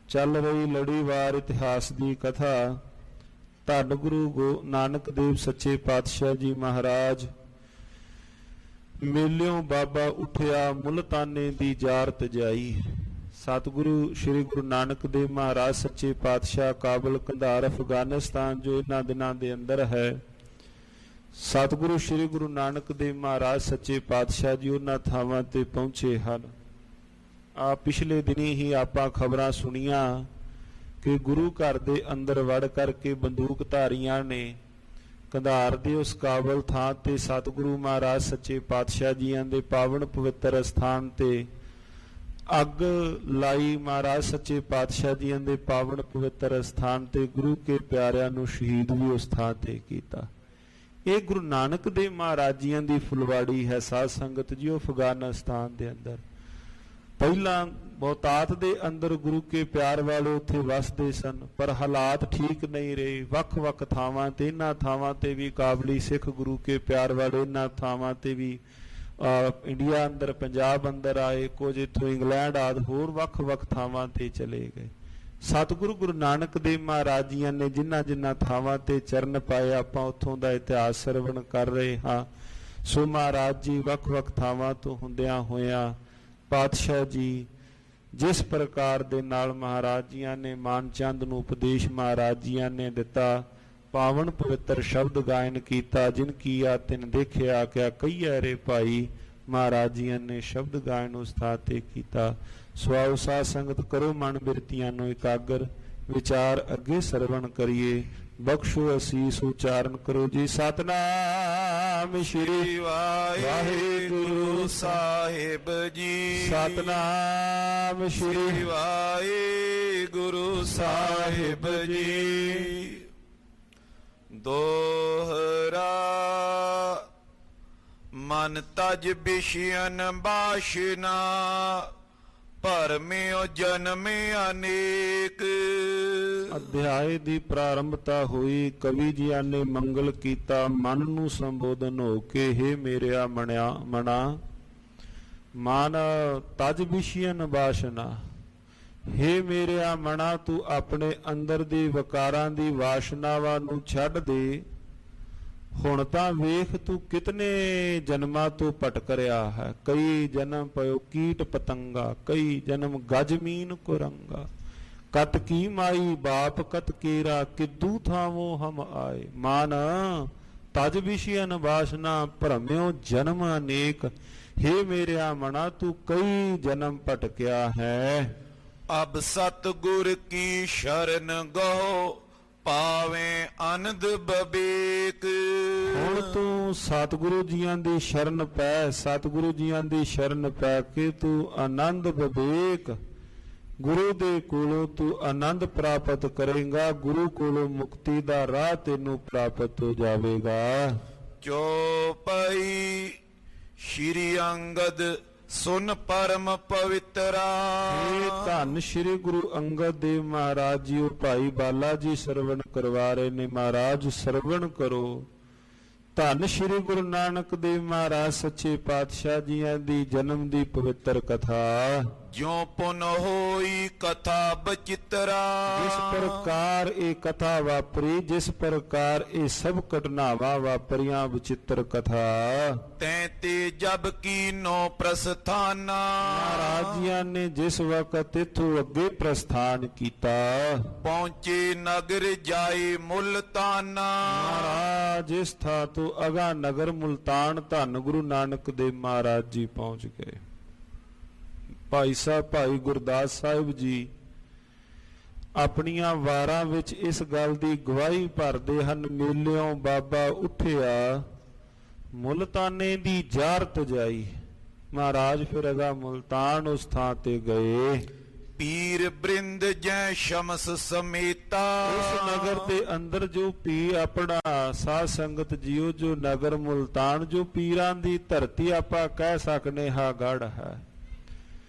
ਚੱਲ ਰਹੀ ਲੜੀਵਾਰ ਇਤਿਹਾਸ ਦੀ ਕਥਾ। ਧੰਨ ਗੁਰੂ ਨਾਨਕ ਦੇਵ ਸੱਚੇ ਪਾਤਸ਼ਾਹ ਜੀ ਮਹਾਰਾਜ ਮੇਲਿਓਂ ਬਾਬਾ ਉੱਠਿਆ ਮੁਲਤਾਨੇ ਦੀ ਜਾਰਤ ਜਾਈ। ਸਤਿਗੁਰੂ ਸ਼੍ਰੀ ਗੁਰੂ ਨਾਨਕ ਦੇਵ ਮਹਾਰਾਜ ਸੱਚੇ ਪਾਤਸ਼ਾਹ ਕਾਬਲ ਕੰਧਾਰ ਅਫਗਾਨਿਸਤਾਨ ਜੋ ਇਹਨਾਂ ਦਿਨਾਂ ਦੇ ਅੰਦਰ ਹੈ, ਸਤਿਗੁਰੂ ਸ਼੍ਰੀ ਗੁਰੂ ਨਾਨਕ ਦੇਵ ਮਹਾਰਾਜ ਸੱਚੇ ਪਾਤਸ਼ਾਹ ਜੀ ਉਹਨਾਂ ਥਾਵਾਂ ਤੇ ਪਹੁੰਚੇ ਹਨ। ਆ ਪਿਛਲੇ ਦਿਨੀ ਹੀ ਆਪਾਂ ਖਬਰਾਂ ਸੁਣੀਆਂ ਕਿ ਗੁਰੂ ਘਰ ਦੇ ਅੰਦਰ ਵੜ ਕਰਕੇ ਬੰਦੂਕਧਾਰੀਆਂ ਨੇ ਕੰਧਾਰ ਦੇ ਉਸ ਕਾਬਲ ਥਾਂ ਤੇ ਸਤਿਗੁਰੂ ਮਹਾਰਾਜ ਸੱਚੇ ਪਾਤਸ਼ਾਹ ਜੀਆਂ ਦੇ ਪਾਵਨ ਪਵਿੱਤਰ ਅਸਥਾਨ ਤੇ ਅੱਗ ਲਾਈ। ਮਹਾਰਾਜ ਸੱਚੇ ਪਾਤਸ਼ਾਹ ਜੀਆਂ ਦੇ ਪਾਵਨ ਪਵਿੱਤਰ ਅਸਥਾਨ ਤੇ ਗੁਰੂ ਕੇ ਪਿਆਰਿਆਂ ਨੂੰ ਸ਼ਹੀਦ ਵੀ ਉਸ ਥਾਂ ਤੇ ਕੀਤਾ। ਇਹ ਗੁਰੂ ਨਾਨਕ ਦੇਵ ਮਹਾਰਾਜ ਜੀਆਂ ਦੀ ਫੁਲਵਾੜੀ ਹੈ ਸਾਧ ਸੰਗਤ ਜੀ। ਉਹ ਅਫਗਾਨਿਸਤਾਨ ਦੇ ਅੰਦਰ ਪਹਿਲਾਂ ਬਹੁਤਾਤ ਦੇ ਅੰਦਰ ਗੁਰੂ ਕੇ ਪਿਆਰ ਵਾਲੇ ਉੱਥੇ ਵਸਦੇ ਸਨ, ਪਰ ਹਾਲਾਤ ਠੀਕ ਨਹੀਂ ਰਹੇ। ਵੱਖ-ਵੱਖ ਥਾਵਾਂ ਤੇ ਇਹਨਾਂ ਥਾਵਾਂ ਤੇ ਵੀ ਕਾਬਲੀ ਸਿੱਖ ਗੁਰੂ ਕੇ ਪਿਆਰ ਵਾਲੇ ਇਹਨਾਂ ਥਾਵਾਂ ਤੇ ਵੀ ਇੰਡੀਆ ਅੰਦਰ ਪੰਜਾਬ ਅੰਦਰ ਆਏ, ਕੁਝ ਇੱਥੋਂ ਇੰਗਲੈਂਡ ਆਦਿ ਹੋਰ ਵੱਖ-ਵੱਖ ਥਾਵਾਂ ਤੇ ਚਲੇ ਗਏ। ਸਤਿਗੁਰੂ ਗੁਰੂ ਨਾਨਕ ਦੇਵ ਮਹਾਰਾਜ ਜੀਆਂ ਨੇ ਜਿਨ੍ਹਾਂ ਥਾਵਾਂ ਤੇ ਚਰਨ ਪਾਏ, ਆਪਾਂ ਉੱਥੋਂ ਦਾ ਇਤਿਹਾਸ ਸਰਵਣ ਕਰ ਰਹੇ ਹਾਂ। ਸੋ ਮਹਾਰਾਜ ਜੀ ਵੱਖ-ਵੱਖ ਥਾਵਾਂ ਤੋਂ ਹੁੰਦਿਆਂ ਹੋਇਆਂ ਪਾਤਸ਼ਾਹ ਜੀ ਜਿਸ ਪ੍ਰਕਾਰ ਦੇ ਨਾਲ ਮਹਾਰਾਜ ਜੀਆਂ ਨੇ ਮਾਨ ਚੰਦ ਨੂੰ ਉਪਦੇਸ਼ ਮਹਾਰਾਜ ਜੀਆਂ ਨੇ ਦਿੱਤਾ, ਪਾਵਨ ਪਵਿੱਤਰ ਸ਼ਬਦ ਗਾਇਨ ਕੀਤਾ। ਜਿਨ ਕੀਆ ਤਿਨ ਦੇਖਿਆ ਕਿਆ ਕਹੀਐ ਰੇ ਭਾਈ, ਮਹਾਰਾਜ ਜੀਆਂ ਨੇ ਸ਼ਬਦ ਗਾਇਨ ਉਸ ਥਾਂ ਤੇ ਕੀਤਾ। ਸਵਾਉ ਸਾਧ ਸੰਗਤ ਕਰੋ ਮਨ ਬਿਰਤੀਆਂ ਨੂੰ ਇਕਾਗਰ, ਵਿਚਾਰ ਅੱਗੇ ਸਰਵਣ ਕਰੀਏ। ਬਖਸ਼ੋ ਅਸੀਸ ਉਚਾਰਨ ਕਰੋ ਜੀ। ਸਤਨਾਮ ਸ਼੍ਰੀ ਵਾਹਿਗੁਰੂ ਸਾਹਿਬ ਜੀ। ਸਤਨਾਮ ਸ਼੍ਰੀ ਵਾਹਿਗੁਰੂ ਸਾਹਿਬ ਜੀ। ਦੋਹਰਾ ਮਨ ਤਜ ਬਿਸ਼ਿਅਨ ਬਾਸ਼ਨਾ, ਭਰਮਿਓ ਜਨਮੇ ਅਨੇਕ। ਅਧਿਆਏ ਦੀ ਪ੍ਰਾਰੰਭਤਾ ਹੋਈ। ਕਵੀ ਜੀਆਂ ਨੇ ਮੰਗਲ ਕੀਤਾ ਮਨ ਨੂੰ ਸੰਬੋਧਨ ਹੋ ਕੇ, ਹੇ ਮੇਰਿਆ ਮਨਾ ਮਨ ਤਜ ਬਿਸ਼ਿਅਨ ਬਾਸ਼ਨਾ, ਹੇ ਮੇਰਿਆ ਮਨਾ ਤੂੰ ਆਪਣੇ ਅੰਦਰ ਦੀ ਵਿਕਾਰਾਂ ਦੀ ਵਾਸ਼ਨਾਵਾਂ ਨੂੰ ਛੱਡ ਦੇ। ਹੁਣ ਤਾਂ ਵੇਖ ਤੂੰ ਕਿਤਨੇ ਜਨਮਾਂ ਤੋਂ ਭਟਕ ਰਿਹਾ ਹੈ। ਕਈ ਜਨਮ ਪਇਓ ਕੀਟ ਪਤੰਗਾ, ਕਈ ਜਨਮ ਗਜਮੀਨ ਕੁਰੰਗਾ। ਕਤ ਕੀ ਮਾਈ ਬਾਪ ਕਤ ਕੇਰਾ, ਕਿਦੂ ਥਾਵੋ ਹਮ ਆਏ। ਮਾਨ ਤਜ ਵਿਸ਼ਿਅਨ ਵਾਸ਼ਨਾ, ਭਰਮਿਓ ਜਨਮ ਅਨੇਕ। ਹੇ ਮੇਰਿਆ ਮਨਾ ਤੂੰ ਕਈ ਜਨਮ ਭਟਕਿਆ ਹੈ। ਅਬ ਸਤਿਗੁਰ ਕੀ ਸ਼ਰਨ ਗੋ, ਪਾਵੇਂ ਆਨੰਦ ਬਬੇਕ। ਹੁਣ ਤੂੰ ਸਤਿਗੁਰੂ ਜੀਆਂ ਦੀ ਸ਼ਰਨ ਪੈ, ਸਤਿਗੁਰੂ ਜੀਆਂ ਦੀ ਸ਼ਰਨ ਪੈ ਕੇ ਤੂੰ ਆਨੰਦ ਬਬੇਕ। ਗੁਰੂ ਦੇ ਕੋਲੋਂ ਤੂੰ ਆਨੰਦ ਪ੍ਰਾਪਤ ਕਰੇਗਾ। ਗੁਰੂ ਕੋਲੋਂ ਮੁਕਤੀ ਦਾ ਰਾਹ ਤੈਨੂੰ ਪ੍ਰਾਪਤ ਹੋ ਜਾਵੇਗਾ। ਚੌਪਈ ਸ਼੍ਰੀ ਅੰਗਦ ਸੁਨ ਪਰਮ ਪਵਿੱਤਰਾ। ਧੰਨ ਸ਼੍ਰੀ ਗੁਰੂ ਅੰਗਦ ਦੇਵ ਮਹਾਰਾਜ ਜੀ ਉਹ ਭਾਈ ਬਾਲਾ ਜੀ ਸਰਵਣ ਕਰਵਾ ਰਹੇ ਨੇ। ਮਹਾਰਾਜ ਸਰਵਣ ਕਰੋ। ਧੰਨ ਸ਼੍ਰੀ ਗੁਰੂ ਨਾਨਕ ਦੇਵ ਮਹਾਰਾਜ ਸੱਚੇ ਪਾਤਸ਼ਾਹ ਜੀਆਂ ਦੀ ਜਨਮ ਦੀ ਪਵਿੱਤਰ ਕਥਾ। ਜਿਉ ਪੁਨ ਹੋਈ ਕਥਾ ਬਚਿਤਰਾ। ਜਿਸ ਪ੍ਰਕਾਰ ਇਹ ਕਥਾ ਵਾਪਰੀ, ਜਿਸ ਪ੍ਰਕਾਰ ਇਹ ਸਭ ਘਟਨਾਵਾਂ ਵਾਪਰੀਆਂ ਵਿਚਿੱਤਰ ਕਥਾ। ਤੈਂ ਤੇ ਜਬ ਕੀ ਨੋ ਪ੍ਰਸਥਾਨਾ। ਮਹਾਰਾਜ ਜੀਆਂ ਨੇ ਜਿਸ ਵਕਤ ਇਥੋਂ ਅੱਗੇ ਪ੍ਰਸਥਾਨ ਕੀਤਾ, ਪਹੁੰਚੇ ਨਗਰ ਜਾਏ ਮੁਲਤਾਨਾ। ਮਹਾਰਾਜ ਇਸ ਥਾਂ ਤੋਂ ਅਗਾ ਨਗਰ ਮੁਲਤਾਨ ਧੰਨ ਗੁਰੂ ਨਾਨਕ ਦੇਵ ਮਹਾਰਾਜ ਜੀ ਪਹੁੰਚ ਗਏ। ਭਾਈ ਸਾਹਿਬ ਭਾਈ ਗੁਰਦਾਸ ਸਾਹਿਬ ਜੀ ਆਪਣੀਆਂ ਵਾਰਾਂ ਵਿੱਚ ਇਸ ਗੱਲ ਦੀ ਗਵਾਹੀ ਭਰਦੇ ਹਨ, ਮੇਲਿਓਂ ਬਾਬਾ ਉੱਠਿਆ ਮੁਲਤਾਨੇ ਦੀ ਜਾਰਤ ਜਾਈ। ਮਹਾਰਾਜ ਫਿਰ ਅਗਾ ਮੁਲਤਾਨ ਉਸ ਥਾਂ ਤੇ ਗਏ। ਪੀਰ ਬ੍ਰਿੰਦ ਜੈ ਸ਼ਮਸ ਸਮੇਤਾ। ਉਸ ਨਗਰ ਦੇ ਅੰਦਰ ਜੋ ਪੀਰ ਆਪਣਾ ਸਾਧ ਸੰਗਤ ਜੀਓ, ਜੋ ਨਗਰ ਮੁਲਤਾਨ ਜੋ ਪੀਰਾਂ ਦੀ ਧਰਤੀ ਆਪਾਂ ਕਹਿ ਸਕਨੇ ਹਾਂ ਗੜ ਹੈ।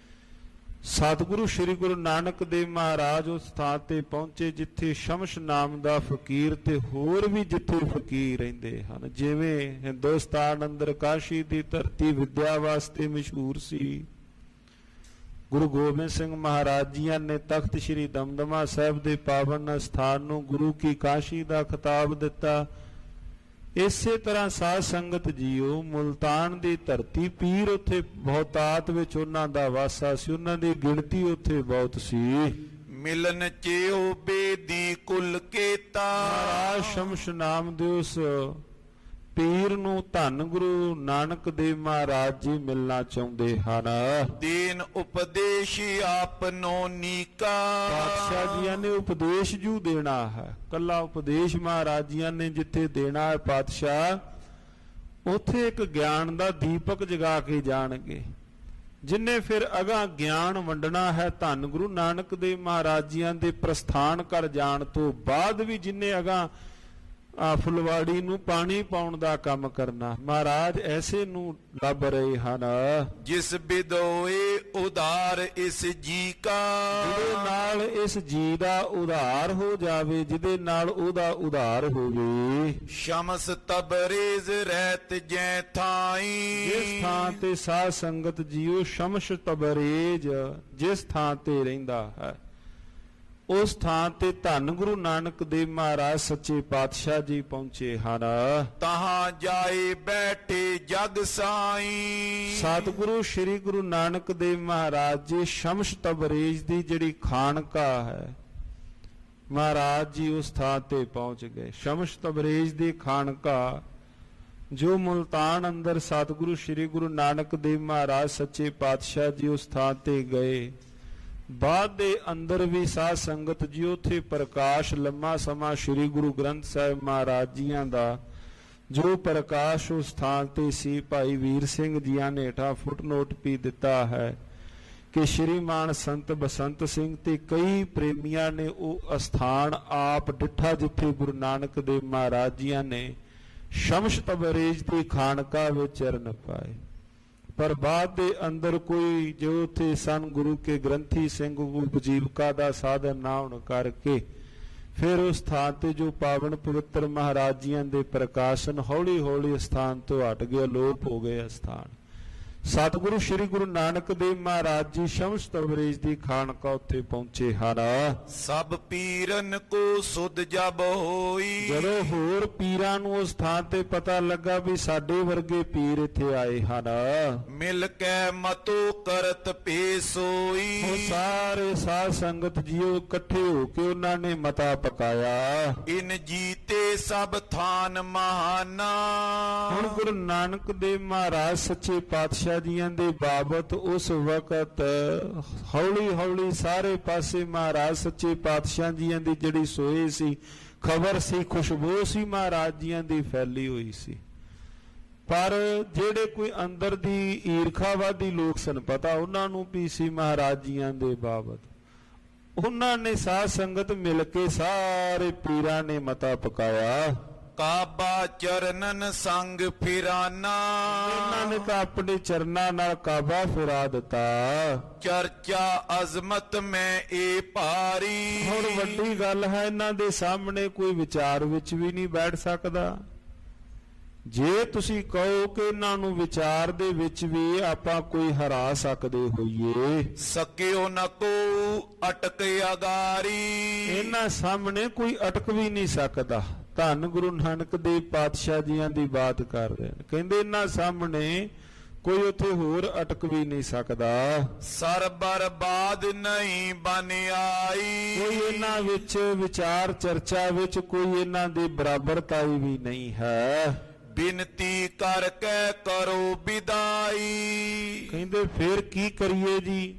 ਸਤਿਗੁਰੂ ਸ਼੍ਰੀ ਗੁਰੂ ਨਾਨਕ ਦੇਵ ਮਹਾਰਾਜ ਉਸ ਥਾਂ ਤੇ ਪਹੁੰਚੇ ਜਿੱਥੇ ਸ਼ਮਸ ਨਾਮ ਦਾ ਫਕੀਰ ਤੇ ਹੋਰ ਵੀ ਜਿੱਥੇ ਫਕੀਰ ਰਹਿੰਦੇ ਹਨ। ਜਿਵੇਂ ਹਿੰਦੁਸਤਾਨ ਅੰਦਰ ਕਾਸ਼ੀ ਦੀ ਧਰਤੀ ਵਿਦਿਆ ਵਾਸਤੇ ਮਸ਼ਹੂਰ ਸੀ, ਗੁਰੂ ਗੋਬਿੰਦ ਸਿੰਘ ਮਹਾਰਾਜ ਜੀਆਂ ਨੇ ਤਖਤ ਸ੍ਰੀ ਦਮਦਮਾ ਸਾਹਿਬ ਦੇ ਪਾਵਨ ਸਥਾਨ ਨੂੰ ਗੁਰੂ ਕੀ ਕਾਸ਼ੀ ਦਾ ਖਿਤਾਬ ਦਿੱਤਾ। ਇਸੇ ਤਰ੍ਹਾਂ ਸਾਧ ਸੰਗਤ ਜੀਓ, ਮੁਲਤਾਨ ਦੀ ਧਰਤੀ, ਪੀਰ ਉੱਥੇ ਬਹੁਤਾਤ ਵਿੱਚ ਉਹਨਾਂ ਦਾ ਵਾਸਾ ਸੀ, ਉਹਨਾਂ ਦੀ ਗਿਣਤੀ ਉੱਥੇ ਬਹੁਤ ਸੀ। ਮਿਲਨ ਚਿਓ ਬੇਦੀ ਕੁਲ ਕੇਤਾ। ਮਹਾਰਾਜ ਸ਼ਮਸ਼ ਨਾਮ ਦੇ ਉਸ ਪੀਰ ਨੂੰ ਧੰਨ ਗੁਰੂ ਨਾਨਕ ਦੇਵ ਮਹਾਰਾਜ ਜੀ ਮਿਲਣਾ ਚਾਹੁੰਦੇ ਹਨ। ਦੀਨ ਉਪਦੇਸ਼ ਆਪਨੋ ਨੀਕਾ। ਪਾਤਸ਼ਾਹ ਜੀਆਂ ਨੇ ਉਪਦੇਸ਼ ਜੂ ਦੇਣਾ ਹੈ, ਕੱਲਾ ਉਪਦੇਸ਼ ਮਹਾਰਾਜ ਜੀਆਂ ਨੇ ਜਿੱਥੇ ਦੇਣਾ ਹੈ ਪਾਤਸ਼ਾਹ, ਉੱਥੇ ਇੱਕ ਗਿਆਨ ਦਾ ਦੀਪਕ ਜਗਾ ਕੇ ਜਾਣਗੇ। ਜਿਨੇ ਫਿਰ ਅਗਾਂਹ ਗਿਆਨ ਵੰਡਣਾ ਹੈ ਧੰਨ ਗੁਰੂ ਨਾਨਕ ਦੇਵ ਮਹਾਰਾਜ ਜੀਆਂ ਦੇ ਪ੍ਰਸਥਾਨ ਕਰ ਜਾਣ ਤੋਂ ਬਾਅਦ ਵੀ ਜਿਨੇ ਅਗਾਂਹ ਫੁਲਵਾੜੀ ਨੂੰ ਪਾਣੀ ਪਾਉਣ ਦਾ ਕੰਮ ਕਰਨਾ, ਮਹਾਰਾਜ ਐਸੇ ਨੂੰ ਲੱਭ ਰਹੇ ਹਨ। ਜਿਸ ਬਿਦੋਏ ਉਧਾਰ ਇਸ ਜੀ ਕਾ। ਜਿਹਦੇ ਨਾਲ ਇਸ ਜੀ ਦਾ ਉਧਾਰ ਹੋ ਜਾਵੇ, ਜਿਹਦੇ ਨਾਲ ਉਹਦਾ ਉਧਾਰ ਹੋਵੇ। ਸ਼ਮਸ ਤਬਰੇਜ਼ ਰਹਿਤ ਜੈ ਥਾਈ। ਜਿਸ ਥਾਂ ਤੇ ਸਾਧ ਸੰਗਤ ਜੀਓ ਸ਼ਮਸ ਤਬਰੇਜ਼ ਜਿਸ ਥਾਂ ਤੇ ਰਹਿੰਦਾ ਹੈ, ਉਸ ਥਾਂ ਤੇ ਧੰਨ ਗੁਰੂ ਨਾਨਕ ਦੇਵ ਮਹਾਰਾਜ ਸੱਚੇ ਪਾਤਸ਼ਾਹ ਜੀ ਪਹੁੰਚੇ ਹਨ। ਤਹਾਂ ਜਾਏ ਬੈਠੇ ਜਗ ਸਾਈ। ਸਤਿਗੁਰੂ ਸ੍ਰੀ ਗੁਰੂ ਨਾਨਕ ਦੇਵ ਮਹਾਰਾਜ ਜੀ ਸ਼ਮਸ ਤਬਰੇਜ਼ ਦੀ ਜਿਹੜੀ ਖਾਨਕਾ ਹੈ, ਮਹਾਰਾਜ ਜੀ ਉਸ ਥਾਂ ਤੇ ਪਹੁੰਚ ਗਏ। ਸ਼ਮਸ ਤਬਰੇਜ਼ ਦੀ ਖਾਨਕਾ ਜੋ ਮੁਲਤਾਨ ਅੰਦਰ ਸਤਿਗੁਰੂ ਸ੍ਰੀ ਗੁਰੂ ਨਾਨਕ ਦੇਵ ਮਹਾਰਾਜ ਸੱਚੇ ਪਾਤਸ਼ਾਹ ਜੀ ਉਸ ਥਾਂ ਤੇ ਗਏ। ਬਾਅਦ ਦੇ ਅੰਦਰ ਵੀ ਸਾਧ ਸੰਗਤ ਜੀ ਉੱਥੇ ਪ੍ਰਕਾਸ਼ ਲੰਮਾ ਸਮਾਂ ਸ੍ਰੀ ਗੁਰੂ ਗ੍ਰੰਥ ਸਾਹਿਬ ਮਹਾਰਾਜ ਜੀਆਂ ਦਾ ਜੋ ਪ੍ਰਕਾਸ਼ ਉਸ ਥਾਂ ਤੇ ਸੀ, ਭਾਈ ਵੀਰ ਸਿੰਘ ਜੀਆਂ ਨੇ ਹੇਠਾਂ ਫੁੱਟਨੋਟ ਵੀ ਦਿੱਤਾ ਹੈ ਕਿ ਸ਼੍ਰੀਮਾਨ ਸੰਤ ਬਸੰਤ ਸਿੰਘ ਤੇ ਕਈ ਪ੍ਰੇਮੀਆਂ ਨੇ ਉਹ ਅਸਥਾਨ ਆਪ ਡਿੱਠਾ ਜਿੱਥੇ ਗੁਰੂ ਨਾਨਕ ਦੇਵ ਮਹਾਰਾਜ ਜੀਆਂ ਨੇ ਸ਼ਮਸ ਤਬਰੇਜ਼ ਦੀ ਖਾਨਕਾ ਵਿੱਚ ਚਰਨ ਪਾਏ। ਪਰ ਬਾਅਦ ਦੇ ਅੰਦਰ ਕੋਈ ਜੋ ਉੱਥੇ ਸਨ ਗੁਰੂ ਕੇ ਗ੍ਰੰਥੀ ਸਿੰਘ ਉਪਜੀਵਕਾ ਦਾ ਸਾਧਨ ਨਾ ਹੋਣ ਕਰਕੇ ਫਿਰ ਉਸ ਥਾਂ ਤੇ ਜੋ ਪਾਵਨ ਪਵਿੱਤਰ ਮਹਾਰਾਜ ਜੀਆਂ ਦੇ ਪ੍ਰਕਾਸ਼ਨ ਹੌਲੀ ਹੌਲੀ ਸਥਾਨ ਤੋਂ ਹਟ ਗਏ, ਅਲੋਪ ਹੋ ਗਏ ਸਥਾਨ। ਸਤਿਗੁਰੂ ਸ੍ਰੀ ਗੁਰੂ ਨਾਨਕ ਦੇਵ ਮਹਾਰਾਜ ਜੀ ਸ਼ਮਸ ਤਬਰੇਜ਼ ਦੀ ਖਾਨਕਾ ਉੱਥੇ ਪਹੁੰਚੇ ਹਨ। ਸਭ ਪੀਰਨ ਕੋ ਸੁਧ ਜਬ ਹੋਈ। ਜਦੋਂ ਹੋਰ ਪੀਰਾਂ ਨੂੰ ਉਸ ਥਾਂ ਤੇ ਪਤਾ ਲੱਗਾ ਵੀ ਸਾਡੇ ਵਰਗੇ ਪੀਰ ਇੱਥੇ ਆਏ ਹਨ, ਮਿਲ ਕੇ ਮਤੋ ਕਰਤ ਪੇਸੋਈ। ਉਹ ਸਾਰੇ ਸਾਧ ਸੰਗਤ ਜੀਓ ਇਕੱਠੇ ਹੋ ਕੇ ਉਹਨਾਂ ਨੇ ਮਤਾ ਪਕਾਇਆ। ਇਨ ਜੀਤੇ ਸਭ ਥਾਨ ਮਹਾਨਾ। ਹੁਣ ਗੁਰੂ ਨਾਨਕ ਦੇਵ ਮਹਾਰਾਜ ਸੱਚੇ ਪਾਤਸ਼ਾਹ ਜੀਆਂ ਦੇ ਬਾਬਤ ਉਸ ਵਕਤ ਹੌਲੀ ਹੌਲੀ ਸਾਰੇ ਪਾਸੇ ਮਹਾਰਾਜ ਸੱਚੇ ਪਾਤਸ਼ਾਹ ਜੀਆਂ ਦੀ ਜਿਹੜੀ ਸੋਏ ਸੀ, ਖਬਰ ਸੀ, ਖੁਸ਼ਬੂ ਸੀ ਮਹਾਰਾਜ ਜੀਆਂ ਦੀ ਫੈਲੀ ਹੋਈ ਸੀ। ਪਰ ਜਿਹੜੇ ਕੋਈ ਅੰਦਰ ਦੀ ਈਰਖਾਵਾਦੀ ਲੋਕ ਸਨ, ਪਤਾ ਉਹਨਾਂ ਨੂੰ ਵੀ ਸੀ ਮਹਾਰਾਜ ਜੀਆਂ ਦੇ ਬਾਬਤ, ਉਹਨਾਂ ਨੇ ਸਾਧ ਸੰਗਤ ਮਿਲ ਕੇ ਸਾਰੇ ਪੀਰਾਂ ਨੇ ਮਤਾ ਪਕਾਇਆ। ਕਾਬਾ ਚਰਨਨ ਸੰਗ ਫਿਰਾਨਾ। ਇਹਨਾਂ ਨੇ ਤਾਂ ਆਪਣੇ ਚਰਨਾਂ ਨਾਲ ਕਾਬਾ ਫਿਰਾ ਦਿੱਤਾ। ਚਰਚਾ ਅਜ਼ਮਤ ਮੈਂ ਇਹ ਭਾਰੀ। ਹੁਣ ਵੱਡੀ ਗੱਲ ਹੈ, ਇਹਨਾਂ ਦੇ ਸਾਹਮਣੇ ਕੋਈ ਵਿਚਾਰ ਵਿੱਚ ਵੀ ਨਹੀਂ ਬੈਠ ਸਕਦਾ। ਜੇ ਤੁਸੀਂ ਕਹੋ ਕਿ ਇਹਨਾਂ ਨੂੰ ਵਿਚਾਰ ਦੇ ਵਿੱਚ ਵੀ ਆਪਾਂ ਕੋਈ ਹਰਾ ਸਕਦੇ ਹੋਈਏ, ਸਕਿਓ ਨ ਕੋ ਅਟਕ ਅਗਾਰੀ। ਇਹਨਾਂ ਸਾਹਮਣੇ ਕੋਈ ਅਟਕ ਵੀ ਨਹੀਂ ਸਕਦਾ। ਧੰਨ ਗੁਰੂ ਨਾਨਕ ਦੇਵ ਪਾਤਸ਼ਾਹ ਜੀਆਂ ਦੀ ਬਾਤ ਕਰ ਰਹੇ ਨੇ, ਕਹਿੰਦੇ ਇਹਨਾਂ ਸਾਹਮਣੇ ਕੋਈ ਉੱਥੇ ਹੋਰ ਅਟਕ ਵੀ ਨਹੀਂ ਸਕਦਾ। ਸਰ ਬਰਬਾਦ ਨਹੀਂ ਬਨ ਆਈ। ਕੋਈ ਇਹਨਾਂ ਵਿੱਚ ਵਿਚਾਰ ਚਰਚਾ ਵਿੱਚ ਕੋਈ ਇਹਨਾਂ ਦੀ ਬਰਾਬਰਤਾ ਵੀ ਨਹੀਂ ਹੈ। ਬਿਨਤੀ ਕਰਕੇ ਕਰੋ ਵਿਦਾਈ। ਕਹਿੰਦੇ ਫਿਰ ਕੀ ਕਰੀਏ ਜੀ?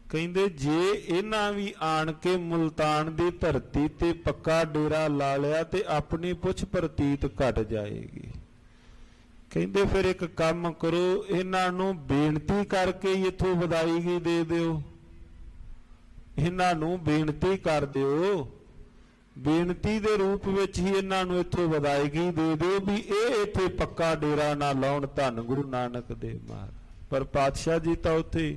ਕਹਿੰਦੇ ਜੇ ਇਹਨਾਂ ਵੀ ਆਣ ਕੇ ਮੁਲਤਾਨ ਦੀ ਧਰਤੀ ਤੇ ਪੱਕਾ ਡੇਰਾ ਲਾ ਲਿਆ ਤੇ ਆਪਣੀ ਪੁੱਛ ਪ੍ਰਤੀਤ ਘਟ ਜਾਏਗੀ। ਕਹਿੰਦੇ ਫਿਰ ਇੱਕ ਕੰਮ ਕਰੋ, ਇਹਨਾਂ ਨੂੰ ਬੇਨਤੀ ਕਰਕੇ ਇੱਥੋਂ ਵਿਦਾਇਗੀ ਦੇ ਦਿਓ। ਇਹਨਾਂ ਨੂੰ ਬੇਨਤੀ ਕਰ ਦਿਓ, ਬੇਨਤੀ ਦੇ ਰੂਪ ਵਿੱਚ ਹੀ ਇਹਨਾਂ ਨੂੰ ਇੱਥੋਂ ਵਿਦਾਇਗੀ ਦੇ ਦਿਓ ਵੀ ਇਹ ਇੱਥੇ ਪੱਕਾ ਡੇਰਾ ਨਾ ਲਾਉਣ ਧੰਨ ਗੁਰੂ ਨਾਨਕ ਦੇਵ ਮਹਾਰਾਜ। ਪਰ ਪਾਤਸ਼ਾਹ ਜੀ ਤਾਂ ਉੱਥੇ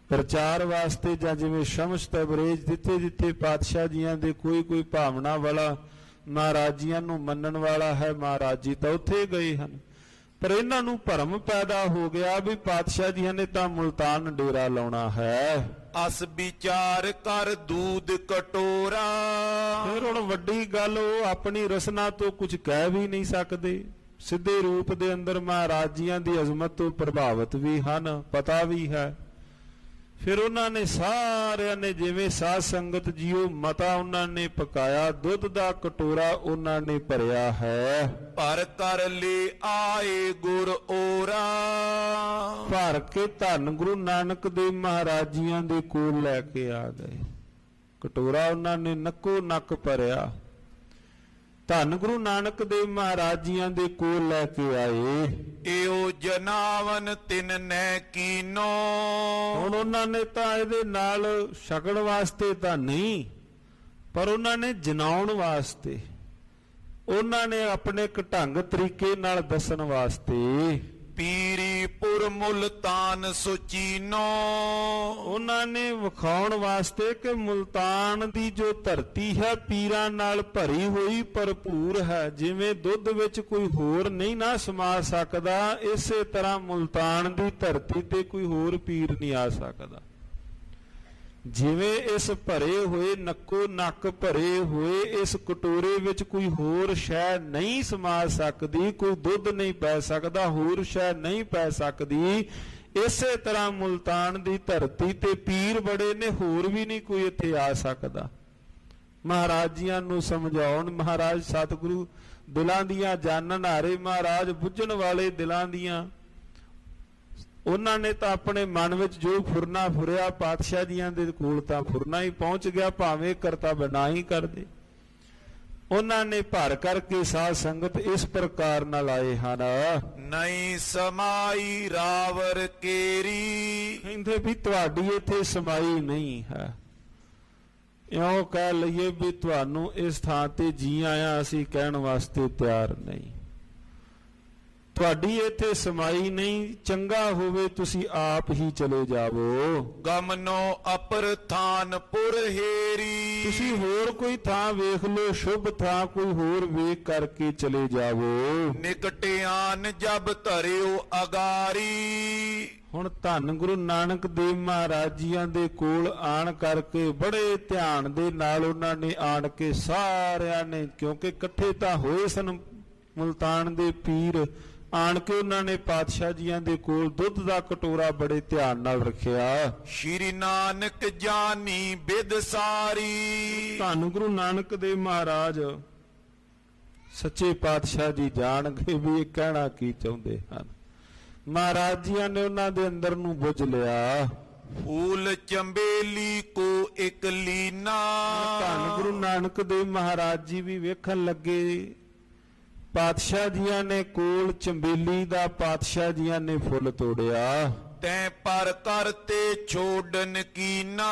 ਪ੍ਰਚਾਰ ਵਾਸਤੇ ਜਾਂ ਜਿਵੇਂ ਸ਼ਮਸ ਤਬਰੇਜ਼ ਜਿੱਥੇ ਜਿੱਥੇ ਪਾਤਸ਼ਾਹ ਜੀਆਂ ਦੇ ਕੋਈ ਕੋਈ ਭਾਵਨਾ ਵਾਲਾ ਮਹਾਰਾਜ ਜੀਆਂ ਨੂੰ ਮੰਨਣ ਵਾਲਾ ਹੈ, ਮਹਾਰਾਜ ਜੀ ਤਾਂ ਉੱਥੇ ਗਏ ਹਨ। ਪਰ ਇਹਨਾਂ ਨੂੰ ਭਰਮ ਪੈਦਾ ਹੋ ਗਿਆ ਵੀ ਪਾਤਸ਼ਾਹ ਜੀਆਂ ਨੇ ਤਾਂ ਮੁਲਤਾਨ ਡੇਰਾ ਲਾਉਣਾ ਹੈ। ਅਸ ਵਿਚਾਰ ਕਰ ਦੂਧ ਕਟੋਰਾ। ਫਿਰ ਹੁਣ ਵੱਡੀ ਗੱਲ, ਉਹ ਆਪਣੀ ਰਸਨਾ ਤੋਂ ਕੁਝ ਕਹਿ ਵੀ ਨਹੀਂ ਸਕਦੇ। ਸਿੱਧੇ ਰੂਪ ਦੇ ਅੰਦਰ ਮਹਾਰਾਜ ਜੀਆਂ ਦੀ ਅਜ਼ਮਤ ਤੋਂ ਪ੍ਰਭਾਵਿਤ ਵੀ ਹਨ, ਪਤਾ ਵੀ ਹੈ। ਫਿਰ ਉਹਨਾਂ ਨੇ ਸਾਰਿਆਂ ਨੇ ਜਿਵੇਂ ਸਾਧ ਸੰਗਤ ਜੀਓ ਮਤਾ ਉਹਨਾਂ ਨੇ ਪਕਾਇਆ, ਦੁੱਧ ਦਾ ਕਟੋਰਾ ਉਹਨਾਂ ਨੇ ਭਰਿਆ ਹੈ। ਭਰ ਕਰ ਲੈ ਆਏ ਗੁਰ ਓਰਾ। ਭਰ ਕੇ ਧੰਨ ਗੁਰੂ ਨਾਨਕ ਦੇਵ ਮਹਾਰਾਜ ਜੀਆਂ ਦੇ ਕੋਲ ਲੈ ਕੇ ਆ ਗਏ। ਕਟੋਰਾ ਉਹਨਾਂ ਨੇ ਨੱਕੋ ਨੱਕ ਭਰਿਆ, ਧੰਨ ਗੁਰੂ ਨਾਨਕ ਦੇਵ ਮਹਾਰਾਜ ਜੀਆਂ ਦੇ ਕੋਲ ਲੈ ਕੇ ਆਏ। ਏਓ ਜਨਾਵਨ ਤਿਨ ਨੈ ਕੀਨੋ। ਹੁਣ ਉਹਨਾਂ ਨੇ ਤਾਂ ਇਹਦੇ ਨਾਲ ਛਕਣ ਵਾਸਤੇ ਤਾਂ ਨਹੀਂ, ਪਰ ਉਹਨਾਂ ਨੇ ਜਨਾਉਣ ਵਾਸਤੇ, ਉਹਨਾਂ ਨੇ ਆਪਣੇ ਇੱਕ ਢੰਗ ਤਰੀਕੇ ਨਾਲ ਦੱਸਣ ਵਾਸਤੇ। ਪੀਰੀ ਪੁਰ ਮੁਲਤਾਨ ਸੁਚੀਨੋ। ਉਹਨਾਂ ਨੇ ਵਿਖਾਉਣ ਵਾਸਤੇ ਕਿ ਮੁਲਤਾਨ ਦੀ ਜੋ ਧਰਤੀ ਹੈ ਪੀਰਾਂ ਨਾਲ ਭਰੀ ਹੋਈ ਭਰਪੂਰ ਹੈ। ਜਿਵੇਂ ਦੁੱਧ ਵਿੱਚ ਕੋਈ ਹੋਰ ਨਹੀਂ ਨਾ ਸਮਾ ਸਕਦਾ, ਇਸੇ ਤਰ੍ਹਾਂ ਮੁਲਤਾਨ ਦੀ ਧਰਤੀ ਤੇ ਕੋਈ ਹੋਰ ਪੀਰ ਨਹੀਂ ਆ ਸਕਦਾ। ਜਿਵੇਂ ਇਸ ਭਰੇ ਹੋਏ ਨੱਕੋ ਨੱਕ ਭਰੇ ਹੋਏ ਇਸ ਕਟੋਰੇ ਵਿੱਚ ਕੋਈ ਹੋਰ ਸ਼ੈ ਨਹੀਂ ਸਮਾ ਸਕਦੀ, ਕੋਈ ਦੁੱਧ ਨਹੀਂ ਪੈ ਸਕਦਾ, ਹੋਰ ਸ਼ੈ ਨਹੀਂ ਪੈ ਸਕਦੀ, ਇਸੇ ਤਰ੍ਹਾਂ ਮੁਲਤਾਨ ਦੀ ਧਰਤੀ ਤੇ ਪੀਰ ਬੜੇ ਨੇ, ਹੋਰ ਵੀ ਨਹੀਂ ਕੋਈ ਇੱਥੇ ਆ ਸਕਦਾ। ਮਹਾਰਾਜ ਜੀਆਂ ਨੂੰ ਸਮਝਾਉਣ, ਮਹਾਰਾਜ ਸਤਿਗੁਰੂ ਦਿਲਾਂ ਦੀਆਂ ਜਾਣਨ ਹਾਰੇ, ਮਹਾਰਾਜ ਬੁੱਝਣ ਵਾਲੇ ਦਿਲਾਂ ਦੀਆਂ। ਉਹਨਾਂ ਨੇ ਤਾਂ ਆਪਣੇ ਮਨ ਵਿੱਚ ਜੋ ਫੁਰਨਾ ਫੁਰਿਆ ਪਾਤਸ਼ਾਹ ਜੀਆਂ ਦੇ ਕੋਲ ਤਾਂ ਫੁਰਨਾ ਹੀ ਪਹੁੰਚ ਗਿਆ, ਭਾਵੇਂ ਕਰਤੱਵ ਨਾ ਹੀ ਕਰਦੇ। ਉਹਨਾਂ ਨੇ ਭਰ ਕਰਕੇ ਸਾਧ ਸੰਗਤ ਇਸ ਪ੍ਰਕਾਰ ਨਾਲ ਆਏ ਹਨ। ਨਹੀਂ ਸਮਾਈ ਰਾਵਰ ਕੇਰੀ। ਕਹਿੰਦੇ ਵੀ ਤੁਹਾਡੀ ਇੱਥੇ ਸਮਾਈ ਨਹੀਂ ਹੈ। ਇਉਂ ਕਹਿ ਲਈਏ ਵੀ ਤੁਹਾਨੂੰ ਇਸ ਥਾਂ ਤੇ ਜੀ ਆਇਆ ਅਸੀਂ ਕਹਿਣ ਵਾਸਤੇ ਤਿਆਰ ਨਹੀਂ। ਤੁਹਾਡੀ ਇੱਥੇ ਸਮਾਈ ਨਹੀਂ, ਚੰਗਾ ਹੋਵੇ ਤੁਸੀਂ ਆਪ ਹੀ ਚਲੇ ਜਾਵੋ। ਗਮਨੋ ਅਪਰ ਥਾਨ ਪੁਰ ਹੇਰੀ। ਤੁਸੀਂ ਹੋਰ ਕੋਈ ਥਾਂ ਵੇਖ ਲਓ, ਸ਼ੁਭ ਥਾਂ ਕੋਈ ਹੋਰ ਵੇਖ ਕਰਕੇ ਚਲੇ ਜਾਵੋ। ਨਿਕਟਿਆਨ ਜਬ ਧਰਿਓ ਅਗਾਰੀ। ਹੁਣ ਧੰਨ ਗੁਰੂ ਨਾਨਕ ਦੇਵ ਮਹਾਰਾਜ ਜੀਆਂ ਦੇ ਕੋਲ ਆਣ ਕਰਕੇ ਬੜੇ ਧਿਆਨ ਦੇ ਨਾਲ ਉਹਨਾਂ ਨੇ ਆਣ ਕੇ ਸਾਰਿਆਂ ਨੇ, ਕਿਉਂਕਿ ਇਕੱਠੇ ਤਾਂ ਹੋਏ ਸਨ ਮੁਲਤਾਨ ਦੇ ਪੀਰ, ਆਣ ਕੇ ਉਹਨਾਂ ਨੇ ਪਾਤਸ਼ਾਹ ਜੀਆਂ ਦੇ ਕੋਲ ਦੁੱਧ ਦਾ ਕਟੋਰਾ ਬੜੇ ਧਿਆਨ ਨਾਲ ਰੱਖਿਆ। ਸ਼੍ਰੀ ਨਾਨਕ ਜਾਨੀ ਬਿਦ ਸਾਰੀ। ਧੰਨ ਗੁਰੂ ਨਾਨਕ ਦੇਵ ਮਹਾਰਾਜ ਸੱਚੇ ਪਾਤਸ਼ਾਹ ਜੀ ਜਾਣ ਗਏ ਵੀ ਇਹ ਕਹਿਣਾ ਕੀ ਚਾਹੁੰਦੇ ਹਨ। ਮਹਾਰਾਜ ਜੀਆਂ ਨੇ ਉਹਨਾਂ ਦੇ ਅੰਦਰ ਨੂੰ ਬੁੱਝ ਲਿਆ। ਫੂਲ ਚੰਬੇਲੀ ਕੋ ਇੱਕ ਲੀਨਾ। ਧੰਨ ਗੁਰੂ ਨਾਨਕ ਦੇਵ ਮਹਾਰਾਜ ਜੀ ਵੀ ਵੇਖਣ ਲੱਗੇ। ਪਾਤਸ਼ਾਹ ਜੀਆਂ ਨੇ ਕੋਲ ਚੰਬੇਲੀ ਦਾ ਪਾਤਸ਼ਾਹ ਜੀਆਂ ਨੇ ਫੁੱਲ ਤੋੜਿਆ। ਤੈਂ ਪਰ ਕਰਤੇ ਛੋੜਨ ਕੀਨਾ।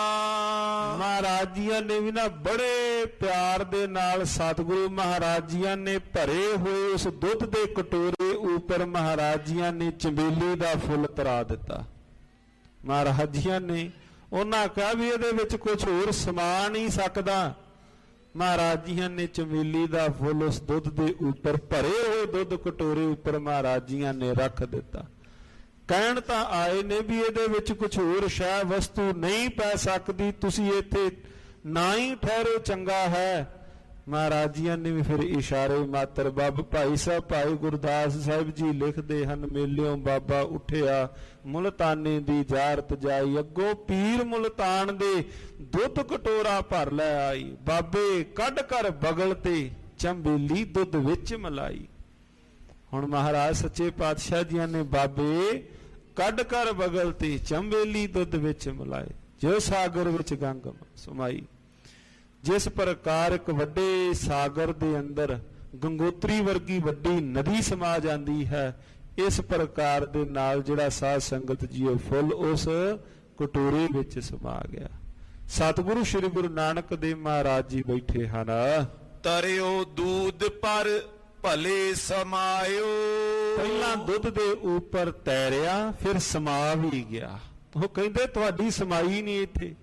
ਮਹਾਰਾਜ ਜੀਆਂ ਨੇ ਵੀ ਨਾ ਬੜੇ ਪਿਆਰ ਦੇ ਨਾਲ ਸਤਿਗੁਰੂ ਮਹਾਰਾਜ ਜੀਆਂ ਨੇ ਭਰੇ ਹੋਏ ਉਸ ਦੁੱਧ ਦੇ ਕਟੋਰੇ ਉੱਪਰ ਮਹਾਰਾਜ ਜੀਆਂ ਨੇ ਚੰਬੇਲੀ ਦਾ ਫੁੱਲ ਤਰਾ ਦਿੱਤਾ। ਮਹਾਰਾਜ ਜੀਆਂ ਨੇ ਉਹਨਾਂ ਕਿਹਾ ਵੀ ਇਹਦੇ ਵਿੱਚ ਕੁਝ ਹੋਰ ਸਮਾ ਨਹੀਂ ਸਕਦਾ। ਮਹਾਰਾਜ ਜੀਆਂ ਨੇ ਚਮੇਲੀ ਦਾ ਫੁੱਲ ਉਸ ਦੁੱਧ ਦੇ ਉੱਪਰ, ਭਰੇ ਹੋਏ ਦੁੱਧ ਕਟੋਰੇ ਉੱਪਰ ਮਹਾਰਾਜ ਜੀਆਂ ਨੇ ਰੱਖ ਦਿੱਤਾ। ਕਹਿਣ ਤਾਂ ਆਏ ਨੇ ਵੀ ਇਹਦੇ ਵਿੱਚ ਕੁਝ ਹੋਰ ਸ਼ੈ ਵਸਤੂ ਨਹੀਂ ਪੈ ਸਕਦੀ, ਤੁਸੀਂ ਇੱਥੇ ਨਾ ਹੀ ਠਹਿਰੋ ਚੰਗਾ ਹੈ। ਮਹਾਰਾਜ ਜੀਆਂ ਨੇ ਵੀ ਫਿਰ ਇਸ਼ਾਰੇ ਮਾਤਰ। ਬੱਬ ਭਾਈ ਸਾਹਿਬ ਭਾਈ ਗੁਰਦਾਸ ਸਾਹਿਬ ਜੀ ਲਿਖਦੇ ਹਨ, ਮੇਲਿਓ ਬਾਬਾ ਉੱਠਿਆ ਮੁਲਤਾਨੇ ਦੀ ਜਾਰਤ ਜਾਈ। ਅੱਗੋਂ ਪੀਰ ਮੁਲਤਾਨ ਦੇ ਦੁੱਧ ਕਟੋਰਾ ਭਰ ਲੈ ਆਈ। ਬਾਬੇ ਕੱਢ ਕਰ ਬਗਲ ਤੇ ਚੰਬੇਲੀ ਦੁੱਧ ਵਿੱਚ ਮਲਾਈ। ਹੁਣ ਮਹਾਰਾਜ ਸੱਚੇ ਪਾਤਸ਼ਾਹ ਜੀਆਂ ਨੇ ਬਾਬੇ ਕੱਢ ਕਰ ਬਗਲ ਤੇ ਚੰਬੇਲੀ ਦੁੱਧ ਵਿੱਚ ਮਲਾਏ। ਜੋ ਸਾਗਰ ਵਿੱਚ ਗੰਗ ਸਮਾਈ। ਜਿਸ ਪ੍ਰਕਾਰ ਇੱਕ ਵੱਡੇ ਸਾਗਰ ਦੇ ਅੰਦਰ ਗੰਗੋਤਰੀ ਵਰਗੀ ਵੱਡੀ ਨਦੀ ਸਮਾ ਜਾਂਦੀ ਹੈ, ਇਸ ਪ੍ਰਕਾਰ ਦੇ ਨਾਲ ਜਿਹੜਾ ਸਾਧ ਸੰਗਤ ਜੀਓ ਫੁੱਲ ਉਸ ਕਟੋਰੇ ਵਿੱਚ ਸਮਾ ਗਿਆ। ਸਤਿਗੁਰੂ ਸ੍ਰੀ ਗੁਰੂ ਨਾਨਕ ਦੇਵ ਮਹਾਰਾਜ ਜੀ ਬੈਠੇ ਹਨ। ਤਰਿਓ ਦੂਧ ਪਰ ਭਲੇ ਸਮਾਇਓ। ਪਹਿਲਾਂ ਦੁੱਧ ਦੇ ਉੱਪਰ ਤੈਰਿਆ, ਫਿਰ ਸਮਾ ਵੀ ਗਿਆ। ਉਹ ਕਹਿੰਦੇ ਤੁਹਾਡੀ ਸਮਾਈ ਨਹੀਂ ਇੱਥੇ,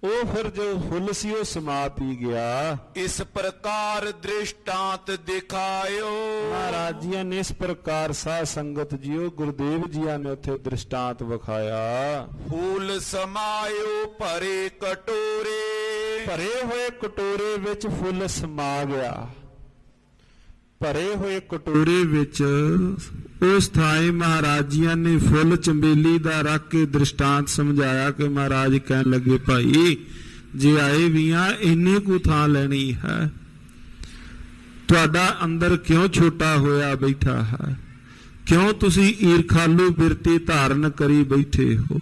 ਉਹ ਫਿਰ ਜੋ ਫੁੱਲ ਸੀ ਉਹ ਸਮਾ ਪੀ ਗਿਆ। इस प्रकार दृष्टांत दिखायो। ਮਹਾਰਾਜ ਜੀਆਂ ਨੇ ਇਸ ਪ੍ਰਕਾਰ ਸਾਧ ਸੰਗਤ ਜੀਓ ਗੁਰਦੇਵ ਜੀਆਂ ਨੇ ਉੱਥੇ ਦ੍ਰਿਸ਼ਟਾਂਤ ਵਿਖਾਇਆ। फूल समायो भरे कटोरे। ਭਰੇ ਹੋਏ ਕਟੋਰੇ ਵਿੱਚ ਫੁੱਲ ਸਮਾ ਗਿਆ। ਭਰੇ ਹੋਏ ਕਟੋਰੇ ਵਿੱਚ ਉਸ ਥਾਈ ਮਹਾਰਾਜ ਜੀਆਂ ਨੇ ਫੁੱਲ ਚੰਬੇਲੀ ਦਾ ਰੱਖ ਕੇ ਦ੍ਰਿਸ਼ਟਾਂਤ ਸਮਝਾਇਆ ਕਿ ਮਹਾਰਾਜ ਕਹਿਣ ਲੱਗੇ ਭਾਈ ਜੇ ਆਏ ਵੀ ਆ ਇੰਨੇ ਕੁ ਥਾਂ ਲੈਣੀ ਹੈ, ਤੁਹਾਡਾ ਅੰਦਰ ਕਿਉਂ ਛੋਟਾ ਹੋਇਆ ਬੈਠਾ ਹੈ? ਕਿਉਂ ਤੁਸੀਂ ਈਰਖਾਲੂ ਬਿਰਤੀ ਧਾਰਨ ਕਰੀ ਬੈਠੇ ਹੋ?